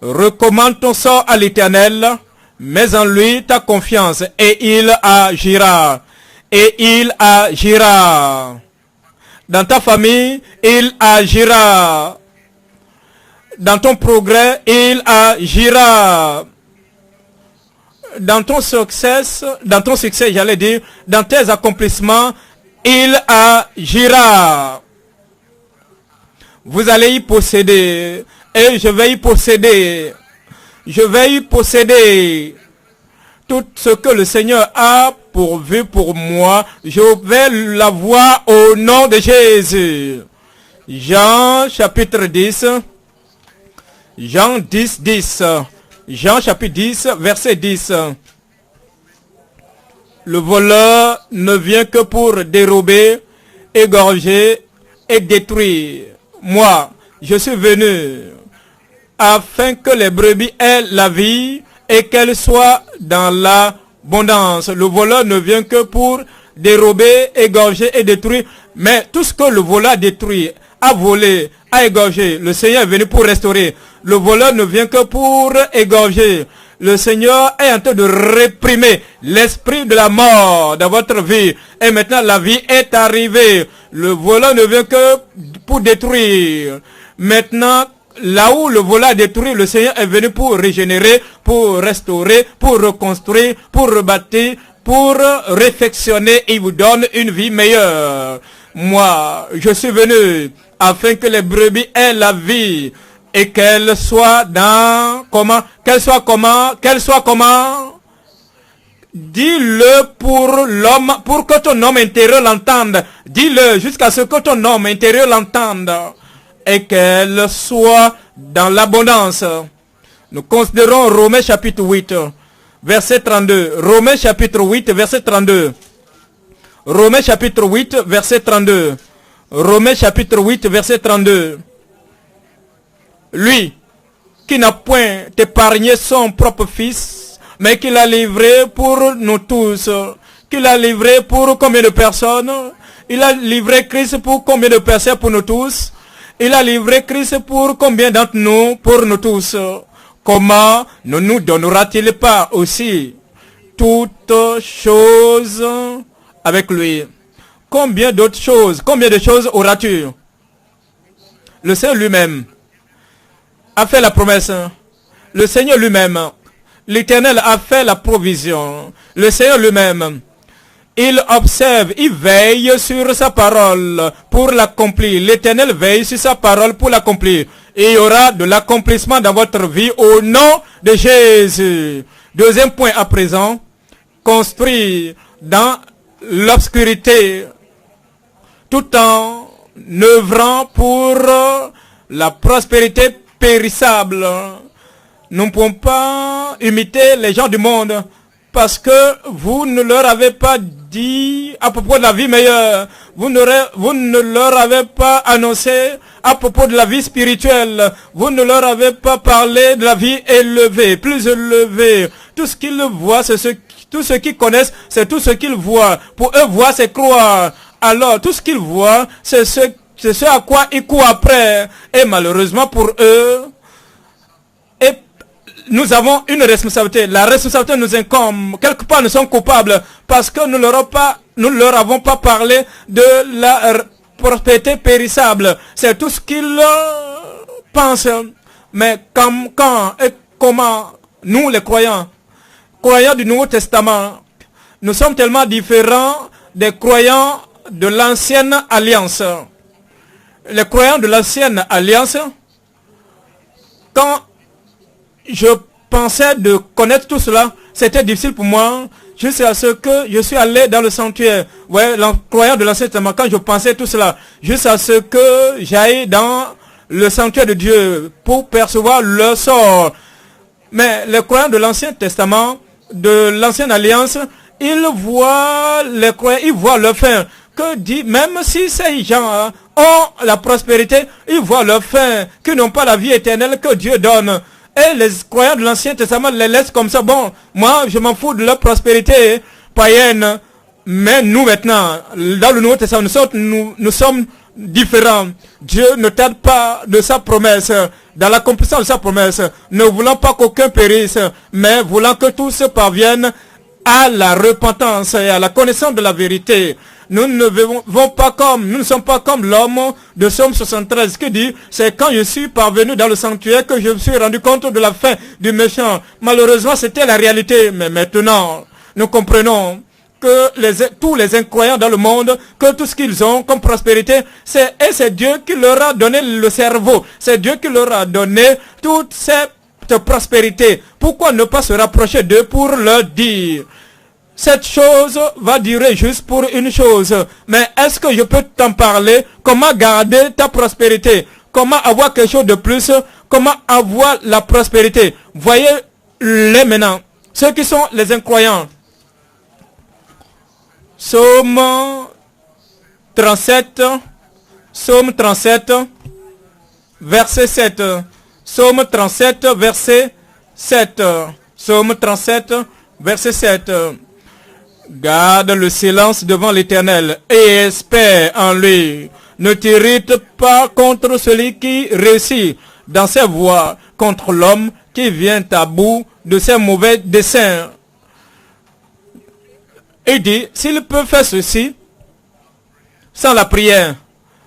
Recommande ton sort à l'Éternel, mets en lui ta confiance et il agira. Et il agira. Dans ta famille, il agira. Dans ton progrès, il agira. Dans ton succès, j'allais dire, dans tes accomplissements, il agira. Vous allez y posséder, et je vais y posséder. Je vais y posséder tout ce que le Seigneur a pourvu pour moi. Je vais l'avoir au nom de Jésus. Jean chapitre 10. Jean 10, 10. Jean chapitre 10, verset 10. Le voleur ne vient que pour dérober, égorger et détruire. Moi, je suis venu afin que les brebis aient la vie et qu'elles soient dans l'abondance. Le voleur ne vient que pour dérober, égorger et détruire. Mais tout ce que le voleur a détruit, a volé, a égorgé, le Seigneur est venu pour restaurer. Le voleur ne vient que pour égorger. Le Seigneur est en train de réprimer l'esprit de la mort dans votre vie. Et maintenant la vie est arrivée. Le voleur ne vient que pour détruire. Maintenant, là où le voleur a détruit, le Seigneur est venu pour régénérer, pour restaurer, pour reconstruire, pour rebâtir, pour réfectionner. Il vous donne une vie meilleure. Moi, je suis venu afin que les brebis aient la vie et qu'elles soient dans comment, qu'elles soient comment, Dis-le pour l'homme, pour que ton homme intérieur l'entende. Dis-le jusqu'à ce que ton homme intérieur l'entende. Et qu'elle soit dans l'abondance. Nous considérons Romains chapitre 8, verset 32. Romains chapitre 8, verset 32. Romains chapitre 8, verset 32. Romains chapitre 8, verset 32. Lui, qui n'a point épargné son propre fils, mais qui l'a livré pour nous tous. Qui l'a livré pour combien de personnes? Il a livré Christ pour combien de personnes? Pour nous tous. Il a livré Christ pour combien d'entre nous? Pour nous tous. Comment ne nous donnera-t-il pas aussi toutes choses avec lui? Combien d'autres choses? Combien de choses auras-tu? Le Seigneur lui-même a fait la promesse. Le Seigneur lui-même, l'Éternel a fait la provision. Le Seigneur lui-même, il observe, il veille sur sa parole pour l'accomplir. L'Éternel veille sur sa parole pour l'accomplir. Et il y aura de l'accomplissement dans votre vie au nom de Jésus. Deuxième point à présent, construire dans l'obscurité tout en œuvrant pour la prospérité périssable. Nous ne pouvons pas imiter les gens du monde parce que vous ne leur avez pas dit à propos de la vie meilleure. Vous ne leur avez pas annoncé à propos de la vie spirituelle. Vous ne leur avez pas parlé de la vie élevée, plus élevée. Tout ce qu'ils voient, tout ce qu'ils connaissent, c'est tout ce qu'ils voient. Pour eux, voir, c'est croire. Alors, tout ce qu'ils voient, c'est ce à quoi ils courent après. Et malheureusement pour eux, nous avons une responsabilité. La responsabilité nous incombe. Quelque part, nous sommes coupables parce que nous leur avons pas parlé de la prospérité périssable. C'est tout ce qu'ils pensent. Mais quand et comment nous, les croyants du Nouveau Testament, nous sommes tellement différents des croyants de l'ancienne alliance. Les croyants de l'ancienne alliance, quand je pensais de connaître tout cela, c'était difficile pour moi, jusqu'à ce que je suis allé dans le sanctuaire. Ouais, les croyants de l'ancien testament, quand je pensais tout cela, jusqu'à ce que j'aille dans le sanctuaire de Dieu pour percevoir le sort. Mais les croyants de l'ancien testament, de l'ancienne alliance, ils voient les croyants, ils voient leur fin. Que dit, même si ces gens ont la prospérité, ils voient leur fin, qu'ils n'ont pas la vie éternelle que Dieu donne. Et les croyants de l'Ancien Testament les laissent comme ça. Bon, moi, je m'en fous de leur prospérité païenne. Mais nous, maintenant, dans le Nouveau Testament, nous sommes différents. Dieu ne tarde pas de sa promesse, dans l'accomplissement de sa promesse, ne voulant pas qu'aucun périsse, mais voulant que tous parviennent à la repentance et à la connaissance de la vérité. Nous ne sommes pas comme l'homme de Psaume 73 qui dit, c'est quand je suis parvenu dans le sanctuaire que je me suis rendu compte de la fin du méchant. Malheureusement, c'était la réalité. Mais maintenant, nous comprenons que tous les incroyants dans le monde, que tout ce qu'ils ont comme prospérité, c'est Dieu qui leur a donné le cerveau. C'est Dieu qui leur a donné toute cette prospérité. Pourquoi ne pas se rapprocher d'eux pour leur dire, cette chose va durer juste pour une chose. Mais est-ce que je peux t'en parler? Comment garder ta prospérité? Comment avoir quelque chose de plus? Comment avoir la prospérité? Voyez-les maintenant. Ceux qui sont les incroyants. Psaume 37, verset 7. Psaume 37, verset 7. Psaume 37, verset 7. Garde le silence devant l'Éternel et espère en lui. Ne t'irrite pas contre celui qui réussit dans ses voies, contre l'homme qui vient à bout de ses mauvais desseins. Il dit, s'il peut faire ceci sans la prière,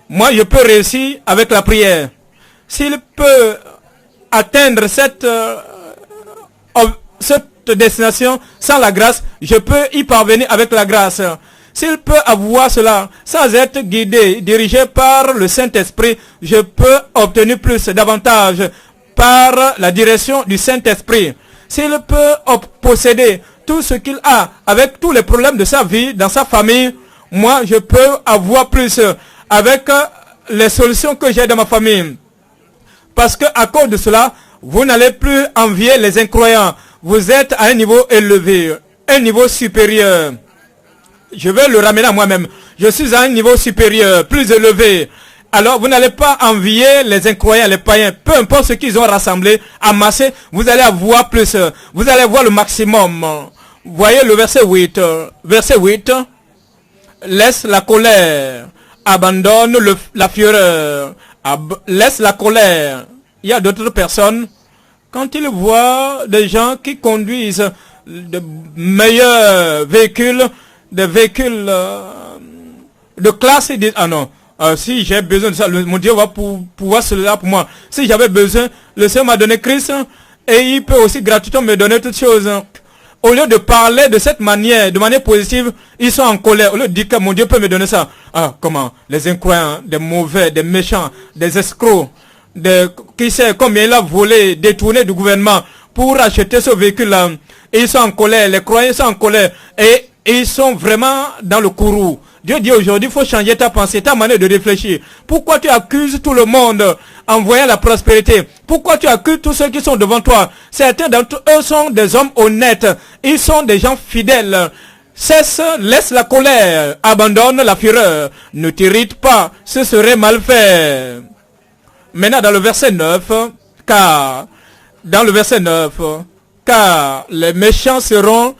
moi je peux réussir avec la prière. S'il peut atteindre cette destination sans la grâce, je peux y parvenir avec la grâce. S'il peut avoir cela sans être guidé, dirigé par le Saint-Esprit, je peux obtenir plus, davantage par la direction du Saint-Esprit. S'il peut posséder tout ce qu'il a, avec tous les problèmes de sa vie, dans sa famille, moi, je peux avoir plus avec les solutions que j'ai dans ma famille. Parce que à cause de cela, vous n'allez plus envier les incroyants. Vous êtes à un niveau élevé, un niveau supérieur. Je vais le ramener à moi-même. Je suis à un niveau supérieur, plus élevé. Alors, vous n'allez pas envier les incroyants, les païens. Peu importe ce qu'ils ont rassemblé, amassé, vous allez avoir plus. Vous allez avoir le maximum. Voyez le verset 8. Verset 8. Laisse la colère. Abandonne la fureur. Laisse la colère. Il y a d'autres personnes, quand ils voient des gens qui conduisent de meilleurs véhicules, des véhicules de classe, ils disent, ah non, si j'ai besoin de ça, mon Dieu va pouvoir cela pour moi. Si j'avais besoin, le Seigneur m'a donné Christ et il peut aussi gratuitement me donner toutes choses. Au lieu de parler de cette manière, de manière positive, ils sont en colère. Au lieu de dire que mon Dieu peut me donner ça. Ah, comment? Les incroyants, des mauvais, des méchants, des escrocs, qui sait combien il a volé, détourné du gouvernement pour acheter ce véhicule-là. Ils sont en colère, les croyants sont en colère. Et ils sont vraiment dans le courroux. Dieu dit aujourd'hui, il faut changer ta pensée, ta manière de réfléchir. Pourquoi tu accuses tout le monde en voyant la prospérité? Pourquoi tu accuses tous ceux qui sont devant toi? Certains d'entre eux sont des hommes honnêtes. Ils sont des gens fidèles. Cesse, laisse la colère, abandonne la fureur. Ne t'irrite pas, ce serait mal fait. Maintenant dans le verset 9, car les méchants seront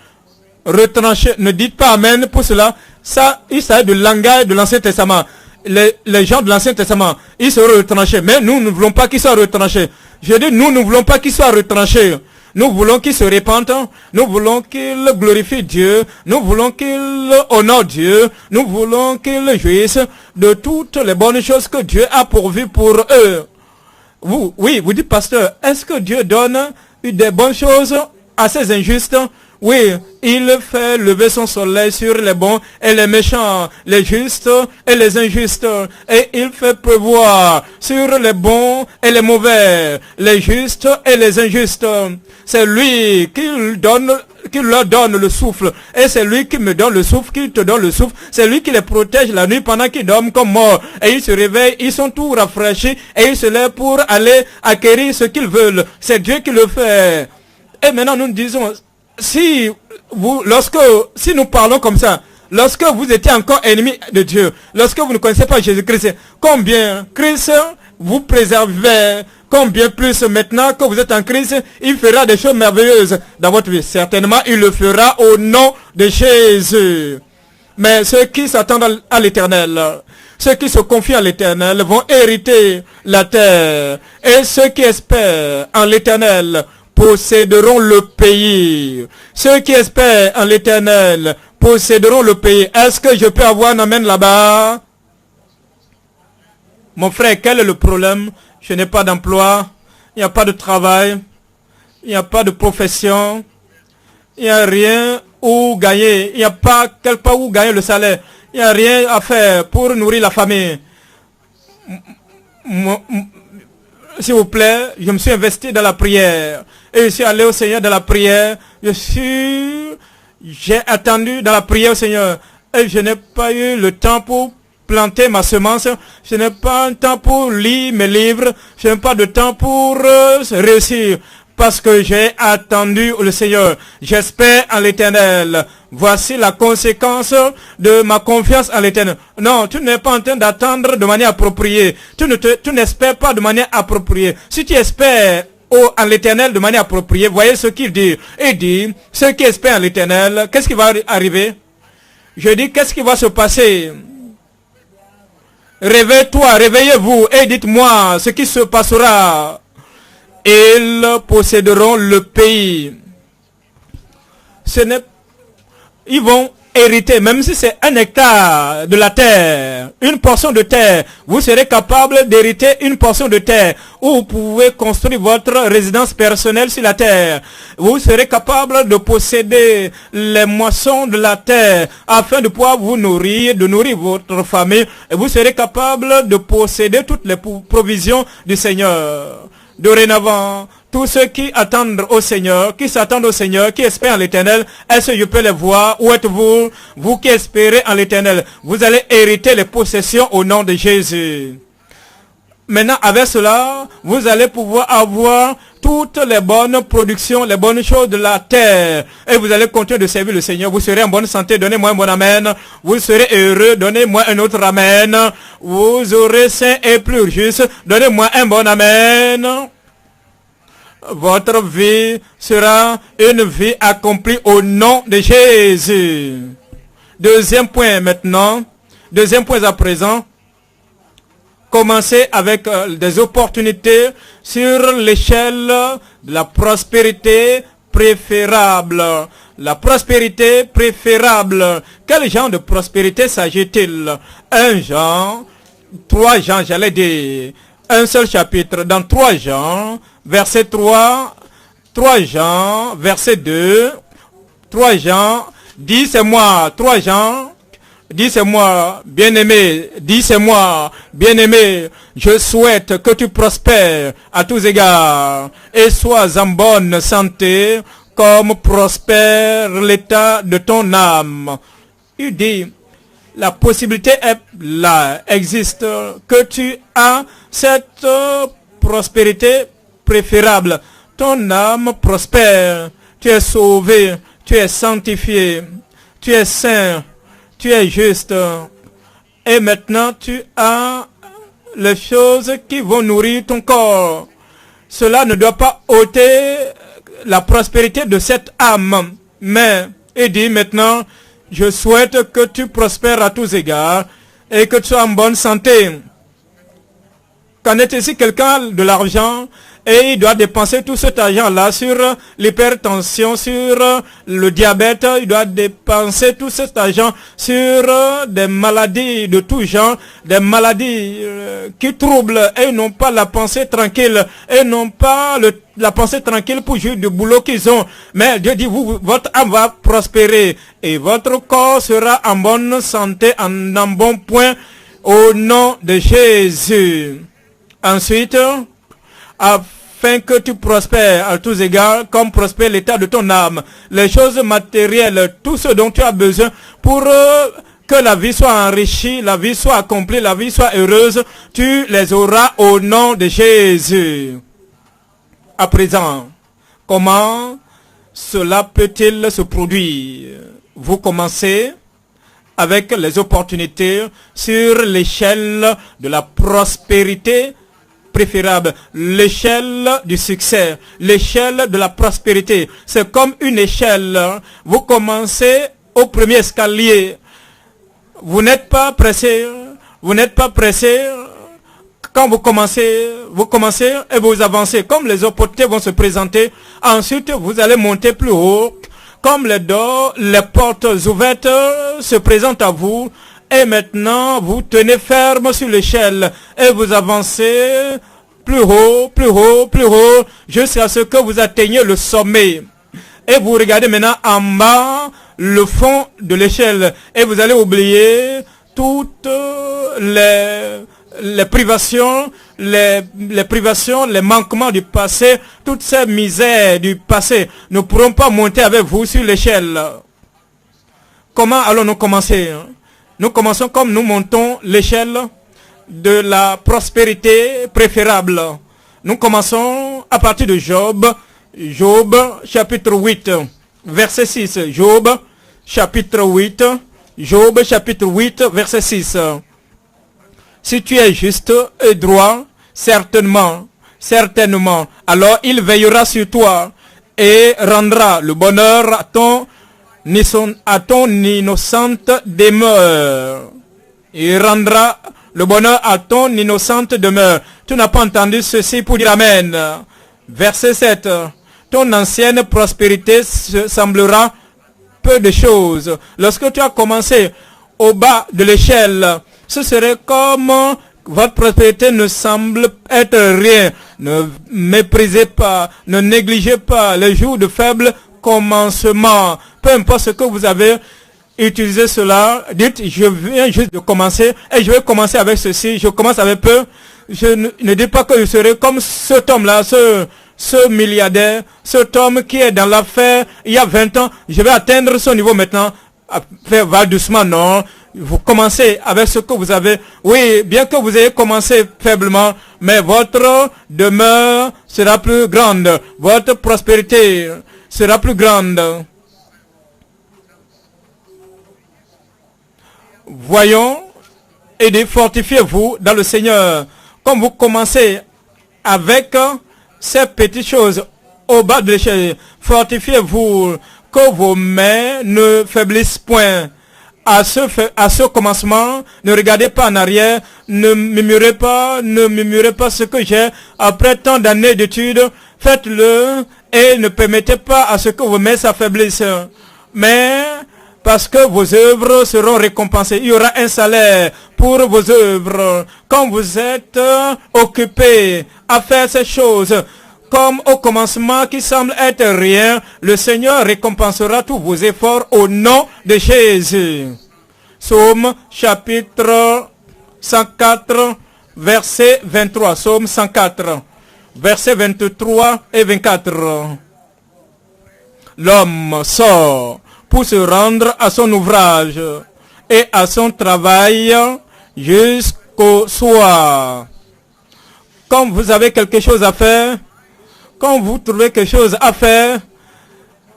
retranchés. Ne dites pas amen pour cela. Ça, il s'agit du langage de l'Ancien Testament. Les gens de l'Ancien Testament, ils seront retranchés. Mais nous ne voulons pas qu'ils soient retranchés. Je dis, nous ne voulons pas qu'ils soient retranchés. Nous voulons qu'ils se répandent. Nous voulons qu'ils glorifient Dieu. Nous voulons qu'ils honorent Dieu. Nous voulons qu'ils jouissent de toutes les bonnes choses que Dieu a pourvues pour eux. Vous dites, pasteur, est-ce que Dieu donne des bonnes choses à ces injustes? Oui, il fait lever son soleil sur les bons et les méchants, les justes et les injustes. Et il fait pleuvoir sur les bons et les mauvais, les justes et les injustes. C'est lui qui leur donne le souffle. Et c'est lui qui me donne le souffle, qui te donne le souffle. C'est lui qui les protège la nuit pendant qu'ils dorment comme morts. Et ils se réveillent, ils sont tout rafraîchis et ils se lèvent pour aller acquérir ce qu'ils veulent. C'est Dieu qui le fait. Et maintenant nous disons, si nous parlons comme ça, lorsque vous étiez encore ennemi de Dieu, lorsque vous ne connaissez pas Jésus-Christ, combien Christ vous préservait, combien plus maintenant que vous êtes en Christ, il fera des choses merveilleuses dans votre vie. Certainement, il le fera au nom de Jésus. Mais ceux qui s'attendent à l'Éternel, ceux qui se confient à l'Éternel vont hériter la terre. Et ceux qui espèrent en l'Éternel posséderont le pays. Ceux qui espèrent en l'Éternel posséderont le pays. Est-ce que je peux avoir un amen là-bas? Mon frère, quel est le problème? Je n'ai pas d'emploi, il n'y a pas de travail, il n'y a pas de profession, il n'y a rien où gagner, il n'y a pas quelque part où gagner le salaire, il n'y a rien à faire pour nourrir la famille. S'il vous plaît, je me suis investi dans la prière. Et je suis allé au Seigneur dans la prière. J'ai attendu dans la prière au Seigneur. Et je n'ai pas eu le temps pour planter ma semence. Je n'ai pas un temps pour lire mes livres. Je n'ai pas de temps pour réussir. Parce que j'ai attendu le Seigneur. J'espère en l'Éternel. Voici la conséquence de ma confiance en l'Éternel. Non, tu n'es pas en train d'attendre de manière appropriée. Tu n'espères pas de manière appropriée. Si tu espères en l'Éternel de manière appropriée, voyez ce qu'il dit. Il dit, ceux qui espèrent en l'Éternel, qu'est-ce qui va arriver? Je dis, qu'est-ce qui va se passer? Réveille-toi, réveillez-vous et dites-moi ce qui se passera. Ils posséderont le pays. Ils vont hériter, même si c'est 1 hectare de la terre, une portion de terre, vous serez capable d'hériter une portion de terre où vous pouvez construire votre résidence personnelle sur la terre. Vous serez capable de posséder les moissons de la terre afin de pouvoir vous nourrir, de nourrir votre famille. Et vous serez capable de posséder toutes les provisions du Seigneur. Dorénavant, Tous ceux qui attendent au Seigneur, qui s'attendent au Seigneur, qui espèrent en l'Éternel, est-ce que je peux les voir? Où êtes-vous? Vous qui espérez en l'Éternel, vous allez hériter les possessions au nom de Jésus. Maintenant, avec cela, vous allez pouvoir avoir toutes les bonnes productions, les bonnes choses de la terre. Et vous allez continuer de servir le Seigneur. Vous serez en bonne santé. Donnez-moi un bon amen. Vous serez heureux. Donnez-moi un autre amen. Vous aurez saint et plus juste. Donnez-moi un bon amen. Votre vie sera une vie accomplie au nom de Jésus. Deuxième point maintenant. Deuxième point à présent. Commencez avec des opportunités sur l'échelle de la prospérité préférable. La prospérité préférable. Quel genre de prospérité s'agit-il? 3 Jean, j'allais dire. Un seul chapitre dans 3 Jean, verset 3, 3 Jean, verset 2, 3 Jean, dis c'est moi, 3 Jean, dis c'est moi, bien-aimé, dis c'est moi, bien-aimé, je souhaite que tu prospères à tous égards et sois en bonne santé comme prospère l'état de ton âme. Il dit, la possibilité est là, existe, que tu as cette prospérité préférable. Ton âme prospère, tu es sauvé, tu es sanctifié, tu es saint, tu es juste. Et maintenant, tu as les choses qui vont nourrir ton corps. Cela ne doit pas ôter la prospérité de cette âme. Mais, il dit maintenant, je souhaite que tu prospères à tous égards et que tu sois en bonne santé. Qu'en est-il si quelqu'un a de l'argent et il doit dépenser tout cet argent-là sur l'hypertension, sur le diabète, il doit dépenser tout cet argent sur des maladies de tout genre, des maladies qui troublent et n'ont pas la pensée tranquille, et n'ont pas la pensée tranquille pour jouir du boulot qu'ils ont. Mais Dieu dit, votre âme va prospérer et votre corps sera en bonne santé, en bon point, au nom de Jésus. Ensuite, afin que tu prospères à tous égards, comme prospère l'état de ton âme, les choses matérielles, tout ce dont tu as besoin pour que la vie soit enrichie, la vie soit accomplie, la vie soit heureuse, tu les auras au nom de Jésus. À présent, comment cela peut-il se produire? Vous commencez avec les opportunités sur l'échelle de la prospérité préférable, l'échelle du succès, l'échelle de la prospérité. C'est comme une échelle. Vous commencez au premier escalier. Vous n'êtes pas pressé. Vous n'êtes pas pressé. Quand vous commencez et vous avancez. Comme les opportunités vont se présenter, ensuite vous allez monter plus haut. Comme les portes ouvertes se présentent à vous. Et maintenant, vous tenez ferme sur l'échelle et vous avancez plus haut, plus haut, plus haut, jusqu'à ce que vous atteigniez le sommet. Et vous regardez maintenant en bas le fond de l'échelle et vous allez oublier toutes les privations, les manquements du passé, toutes ces misères du passé ne pourront pas monter avec vous sur l'échelle. Comment allons-nous commencer? Nous commençons comme nous montons l'échelle de la prospérité préférable. Nous commençons à partir de Job. Job chapitre 8, verset 6. Job chapitre 8. Job chapitre 8, verset 6. Si tu es juste et droit, certainement, alors il veillera sur toi et rendra le bonheur à ton innocente demeure. Il rendra le bonheur à ton innocente demeure. Tu n'as pas entendu ceci pour dire amen. Verset 7. Ton ancienne prospérité semblera peu de choses. Lorsque tu as commencé au bas de l'échelle, ce serait comme votre prospérité ne semble être rien. Ne méprisez pas, ne négligez pas les jours de faible commencement. Peu importe ce que vous avez utilisé cela, dites, je viens juste de commencer et je vais commencer avec ceci, je commence avec peu. Je ne dis pas que je serai comme cet homme-là, ce milliardaire, cet homme qui est dans l'affaire il y a 20 ans, je vais atteindre son niveau maintenant. Va doucement, non. Vous commencez avec ce que vous avez. Oui, bien que vous ayez commencé faiblement, mais votre demeure sera plus grande. Votre prospérité sera plus grande. Voyons et fortifiez-vous dans le Seigneur. Comme vous commencez avec ces petites choses au bas de l'échelle, fortifiez-vous que vos mains ne faiblissent point. À ce commencement, ne regardez pas en arrière, ne murmurez pas ce que j'ai après tant d'années d'études. Faites-le et ne permettez pas à ce que vos mains s'affaiblissent. Mais parce que vos œuvres seront récompensées. Il y aura un salaire pour vos œuvres. Quand vous êtes occupés à faire ces choses, comme au commencement qui semble être rien, le Seigneur récompensera tous vos efforts au nom de Jésus. Psaume chapitre 104, verset 23. Psaume 104, verset 23 et 24. L'homme sort pour se rendre à son ouvrage et à son travail jusqu'au soir. Quand vous avez quelque chose à faire, quand vous trouvez quelque chose à faire,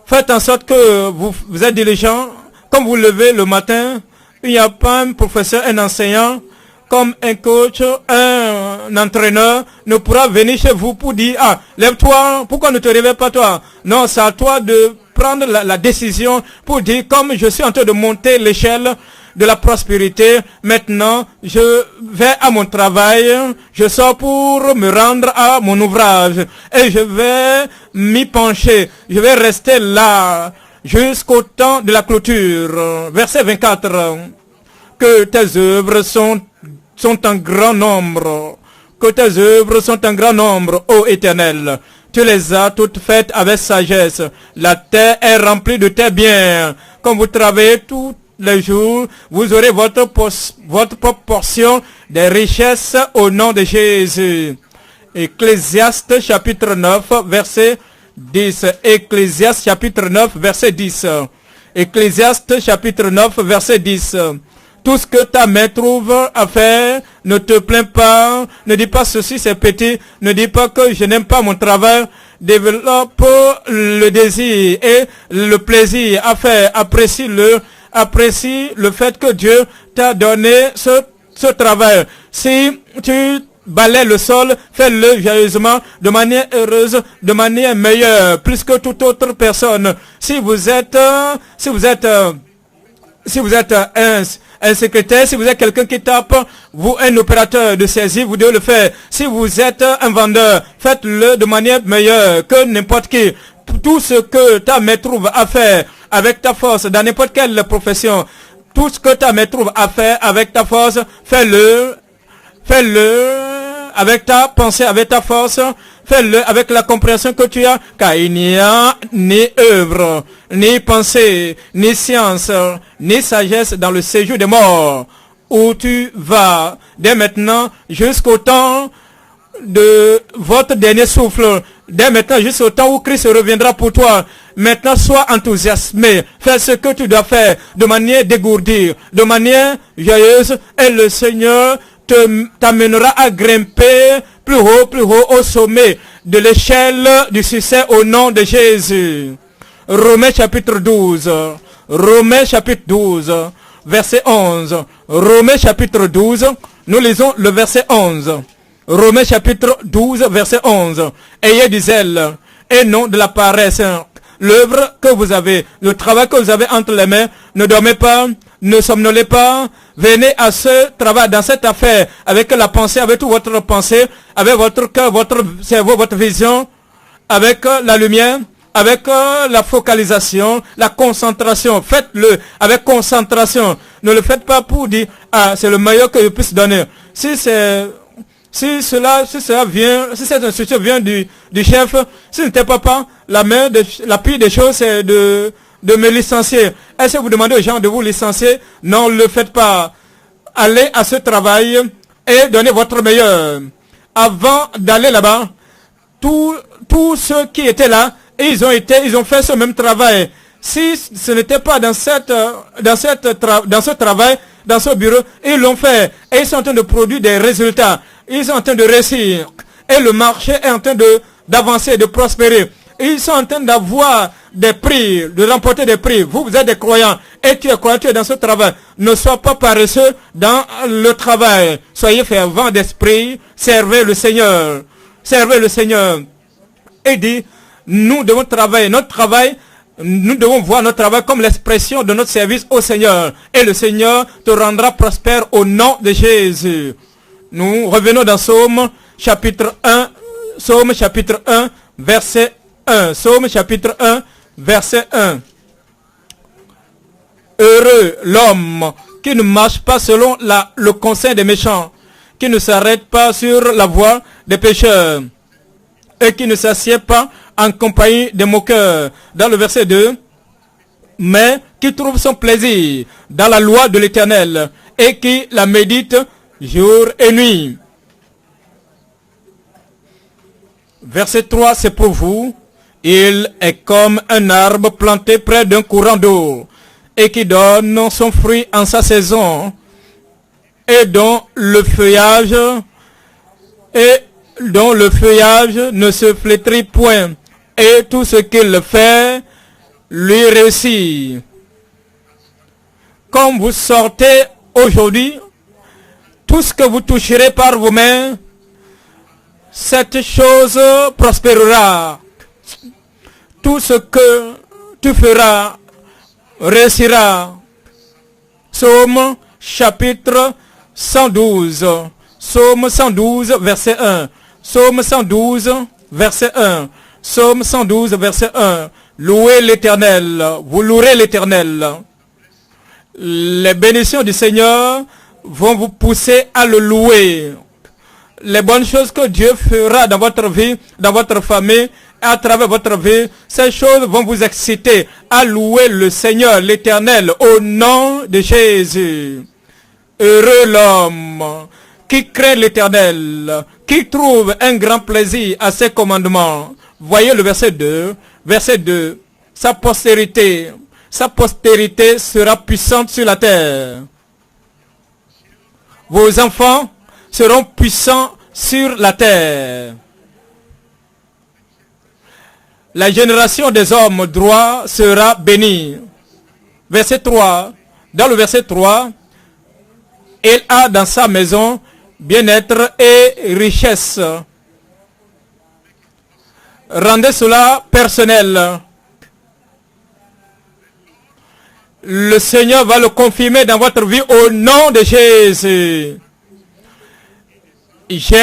faites en sorte que vous êtes diligent. Quand vous levez le matin, il n'y a pas un professeur, un enseignant, comme un coach, un entraîneur, ne pourra venir chez vous pour dire, ah, lève-toi, pourquoi ne te réveilles pas toi? Non, c'est à toi de prendre la décision pour dire, comme je suis en train de monter l'échelle de la prospérité, maintenant, je vais à mon travail, je sors pour me rendre à mon ouvrage, et je vais m'y pencher, je vais rester là, jusqu'au temps de la clôture. Verset 24. Que tes œuvres sont en grand nombre. Que tes œuvres sont en grand nombre, ô Éternel. Tu les as toutes faites avec sagesse. La terre est remplie de tes biens. Quand vous travaillez tous les jours, vous aurez votre propre portion des richesses au nom de Jésus. Ecclésiaste chapitre 9, verset 10. Ecclésiaste chapitre 9, verset 10. Ecclésiaste chapitre 9, verset 10. Tout ce que ta main trouve à faire, ne te plains pas, ne dis pas ceci c'est petit, ne dis pas que je n'aime pas mon travail. Développe le désir et le plaisir à faire, apprécie le fait que Dieu t'a donné ce travail. Si tu balais le sol, fais-le joyeusement, de manière heureuse, de manière meilleure, plus que toute autre personne. Si vous êtes un secrétaire, si vous êtes quelqu'un qui tape, vous un opérateur de saisie, vous devez le faire. Si vous êtes un vendeur, faites-le de manière meilleure que n'importe qui. Tout ce que ta main trouve à faire avec ta force, dans n'importe quelle profession, tout ce que ta main trouve à faire avec ta force, fais-le avec ta pensée, avec ta force, fais-le avec la compréhension que tu as, car il n'y a ni œuvre, ni pensée, ni science, ni sagesse dans le séjour des morts, où tu vas, dès maintenant, jusqu'au temps de votre dernier souffle, dès maintenant jusqu'au temps où Christ reviendra pour toi. Maintenant, sois enthousiasmé, fais ce que tu dois faire, de manière dégourdie, de manière joyeuse, et le Seigneur t'amènera à grimper plus haut au sommet de l'échelle du succès au nom de Jésus. Romains chapitre 12. Romains chapitre 12, verset 11. Romains chapitre 12, nous lisons le verset 11. Romains chapitre 12, verset 11. Ayez du zèle et non de la paresse. L'œuvre que vous avez, le travail que vous avez entre les mains, ne dormez pas, ne somnolez pas. Venez à ce travail, dans cette affaire, avec la pensée, avec toute votre pensée, avec votre cœur, votre cerveau, votre vision, avec la lumière, avec la focalisation, la concentration. Faites-le avec concentration. Ne le faites pas pour dire, ah, c'est le meilleur que je puisse donner. Si cette instruction vient du chef, si ce n'était pas la pire des choses, c'est de me licencier. Est-ce que vous demandez aux gens de vous licencier? Non, ne le faites pas. Allez à ce travail et donnez votre meilleur. Avant d'aller là-bas, tout tous ceux qui étaient là, ils ont fait ce même travail. Si ce n'était pas dans ce travail, dans ce bureau, ils l'ont fait. Et ils sont en train de produire des résultats. Ils sont en train de réussir. Et le marché est en train d'avancer, de prospérer. Ils sont en train d'avoir des prix, de remporter des prix. Vous êtes des croyants. Et tu es croyant, tu es dans ce travail. Ne sois pas paresseux dans le travail. Soyez fervents d'esprit. Servez le Seigneur. Servez le Seigneur. Et dit, nous devons travailler. Notre travail, nous devons voir notre travail comme l'expression de notre service au Seigneur. Et le Seigneur te rendra prospère au nom de Jésus. Nous revenons dans Psaume chapitre 1. Psaume chapitre 1, verset 1. Psaume chapitre 1, verset 1. Heureux l'homme qui ne marche pas selon le conseil des méchants, qui ne s'arrête pas sur la voie des pécheurs et qui ne s'assied pas en compagnie des moqueurs. Dans le verset 2, mais qui trouve son plaisir dans la loi de l'Éternel et qui la médite jour et nuit. Verset 3, c'est pour vous. Il est comme un arbre planté près d'un courant d'eau et qui donne son fruit en sa saison et dont le feuillage ne se flétrit point, et tout ce qu'il fait lui réussit. Comme vous sortez aujourd'hui, tout ce que vous toucherez par vos mains, cette chose prospérera. Tout ce que tu feras réussira. Psaume chapitre 112. Psaume 112, verset 1. Psaume 112, verset 1. Psaume 112, verset 1. Louez l'Éternel. Vous louerez l'Éternel. Les bénédictions du Seigneur vont vous pousser à le louer. Les bonnes choses que Dieu fera dans votre vie, dans votre famille, à travers votre vie, ces choses vont vous exciter à louer le Seigneur, l'Éternel, au nom de Jésus. Heureux l'homme qui craint l'Éternel, qui trouve un grand plaisir à ses commandements. Voyez le verset 2. Verset 2. Sa postérité sera puissante sur la terre. Vos enfants seront puissants sur la terre. La génération des hommes droits sera bénie. Verset 3. Dans le verset 3, il a dans sa maison bien-être et richesse. Rendez cela personnel. Le Seigneur va le confirmer dans votre vie au nom de Jésus. J'ai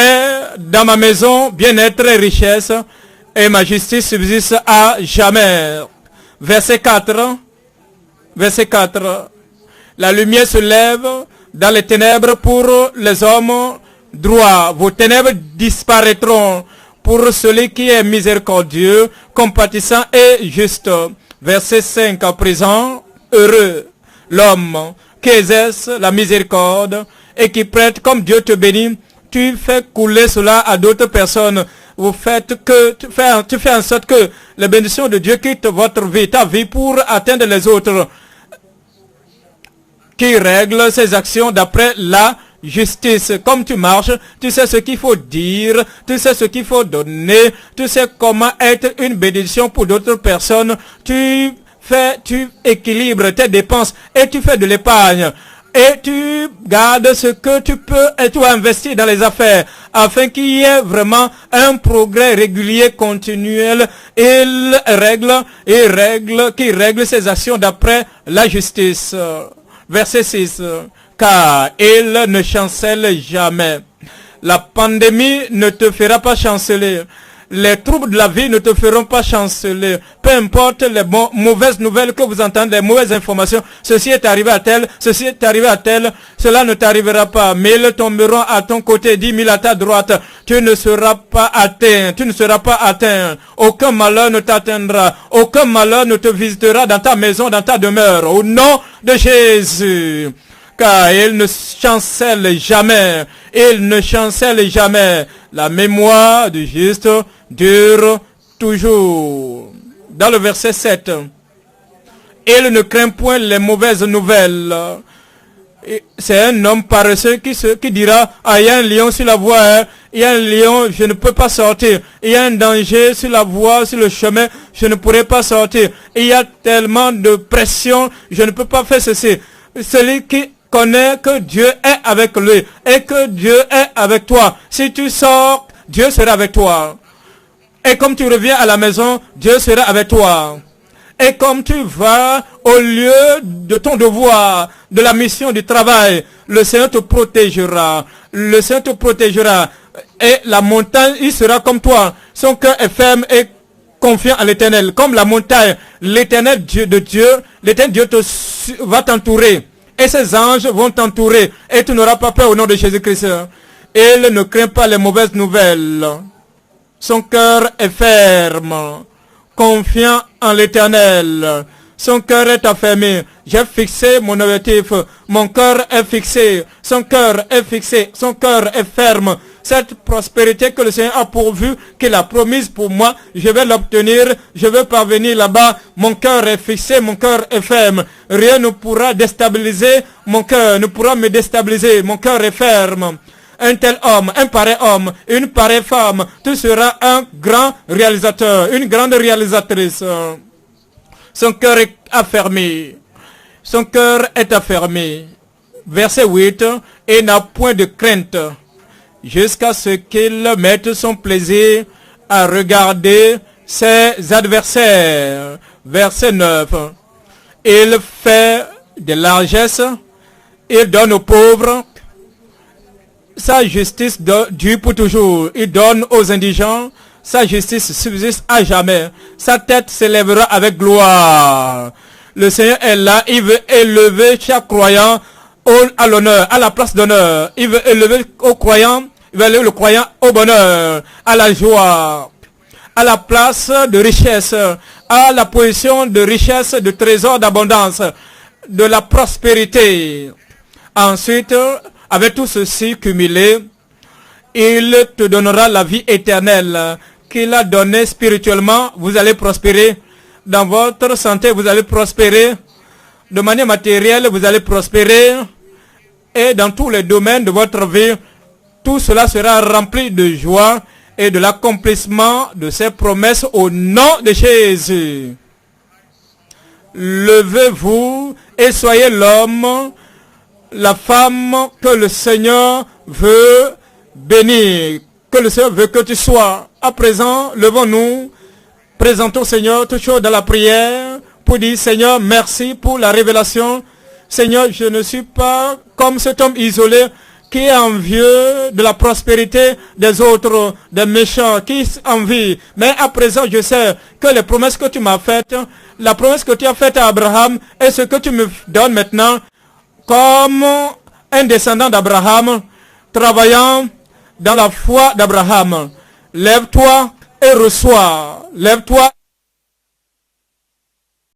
dans ma maison bien-être et richesse, et ma justice subsiste à jamais. Verset 4. Verset 4. La lumière se lève dans les ténèbres pour les hommes droits. Vos ténèbres disparaîtront pour celui qui est miséricordieux, compatissant et juste. Verset 5 à présent. Heureux l'homme qui exerce la miséricorde et qui prête comme Dieu te bénit. Tu fais couler cela à d'autres personnes. Tu fais en sorte que les bénédictions de Dieu quittent votre vie, ta vie, pour atteindre les autres. Qui règle ses actions d'après la justice. Comme tu marches, tu sais ce qu'il faut dire, tu sais ce qu'il faut donner, tu sais comment être une bénédiction pour d'autres personnes. Tu équilibres tes dépenses et tu fais de l'épargne. Et tu gardes ce que tu peux et tu investis dans les affaires afin qu'il y ait vraiment un progrès régulier, continuel. Il règle ses actions d'après la justice. Verset 6. Car il ne chancelle jamais. La pandémie ne te fera pas chanceler. Les troubles de la vie ne te feront pas chanceler. Peu importe les mauvaises nouvelles que vous entendez, les mauvaises informations. Ceci est arrivé à tel, ceci est arrivé à tel. Cela ne t'arrivera pas. 1000 tomberont à ton côté, 10 000 à ta droite. Tu ne seras pas atteint. Tu ne seras pas atteint. Aucun malheur ne t'atteindra. Aucun malheur ne te visitera dans ta maison, dans ta demeure. Au nom de Jésus. Car il ne chancelle jamais. Il ne chancelle jamais. La mémoire du juste dure toujours. Dans le verset 7, il ne craint point les mauvaises nouvelles. C'est un homme paresseux qui dira, ah, il y a un lion sur la voie, hein. Il y a un lion, je ne peux pas sortir. Il y a un danger sur la voie, sur le chemin, je ne pourrai pas sortir. Il y a tellement de pression, je ne peux pas faire ceci. Celui qui connaît que Dieu est avec lui et que Dieu est avec toi. Si tu sors, Dieu sera avec toi. Et comme tu reviens à la maison, Dieu sera avec toi. Et comme tu vas au lieu de ton devoir, de la mission du travail, le Seigneur te protégera. Le Seigneur te protégera. Et la montagne, il sera comme toi. Son cœur est ferme et confiant à l'Éternel. Comme la montagne, l'Éternel Dieu l'Éternel Dieu va t'entourer. Et ses anges vont t'entourer. Et tu n'auras pas peur au nom de Jésus-Christ. Il ne craint pas les mauvaises nouvelles. Son cœur est ferme, confiant en l'Éternel. Son cœur est affermi. J'ai fixé mon objectif. Mon cœur est fixé. Son cœur est fixé. Son cœur est ferme. Cette prospérité que le Seigneur a pourvue, qu'il a promise pour moi, je vais l'obtenir. Je vais parvenir là-bas. Mon cœur est fixé. Mon cœur est ferme. Rien ne pourra déstabiliser mon cœur. Ne pourra me déstabiliser. Mon cœur est ferme. Un tel homme, un pareil homme, une pareille femme, tu seras un grand réalisateur, une grande réalisatrice. Son cœur est affermi. Son cœur est affermi. Verset 8. Et n'a point de crainte jusqu'à ce qu'il mette son plaisir à regarder ses adversaires. Verset 9. Il fait de largesses. Il donne aux pauvres. Sa justice dure pour toujours. Il donne aux indigents. Sa justice subsiste à jamais. Sa tête s'élèvera avec gloire. Le Seigneur est là. Il veut élever chaque croyant à l'honneur, à la place d'honneur. Il veut élever aux croyants. Il veut élever le croyant au bonheur, à la joie, à la place de richesse, à la position de richesse, de trésor, d'abondance, de la prospérité. Ensuite, avec tout ceci cumulé, il te donnera la vie éternelle qu'il a donnée spirituellement. Vous allez prospérer dans votre santé, vous allez prospérer de manière matérielle, vous allez prospérer et dans tous les domaines de votre vie, tout cela sera rempli de joie et de l'accomplissement de ses promesses au nom de Jésus. Levez-vous et soyez l'homme, la femme que le Seigneur veut bénir, que le Seigneur veut que tu sois. À présent, levons-nous, présentons au Seigneur toutes choses dans la prière pour dire, Seigneur, merci pour la révélation. Seigneur, je ne suis pas comme cet homme isolé qui est envieux de la prospérité des autres, des méchants, qui envie. Mais à présent, je sais que les promesses que tu m'as faites, la promesse que tu as faite à Abraham et ce que tu me donnes maintenant, comme un descendant d'Abraham, travaillant dans la foi d'Abraham. Lève-toi et reçois. Lève-toi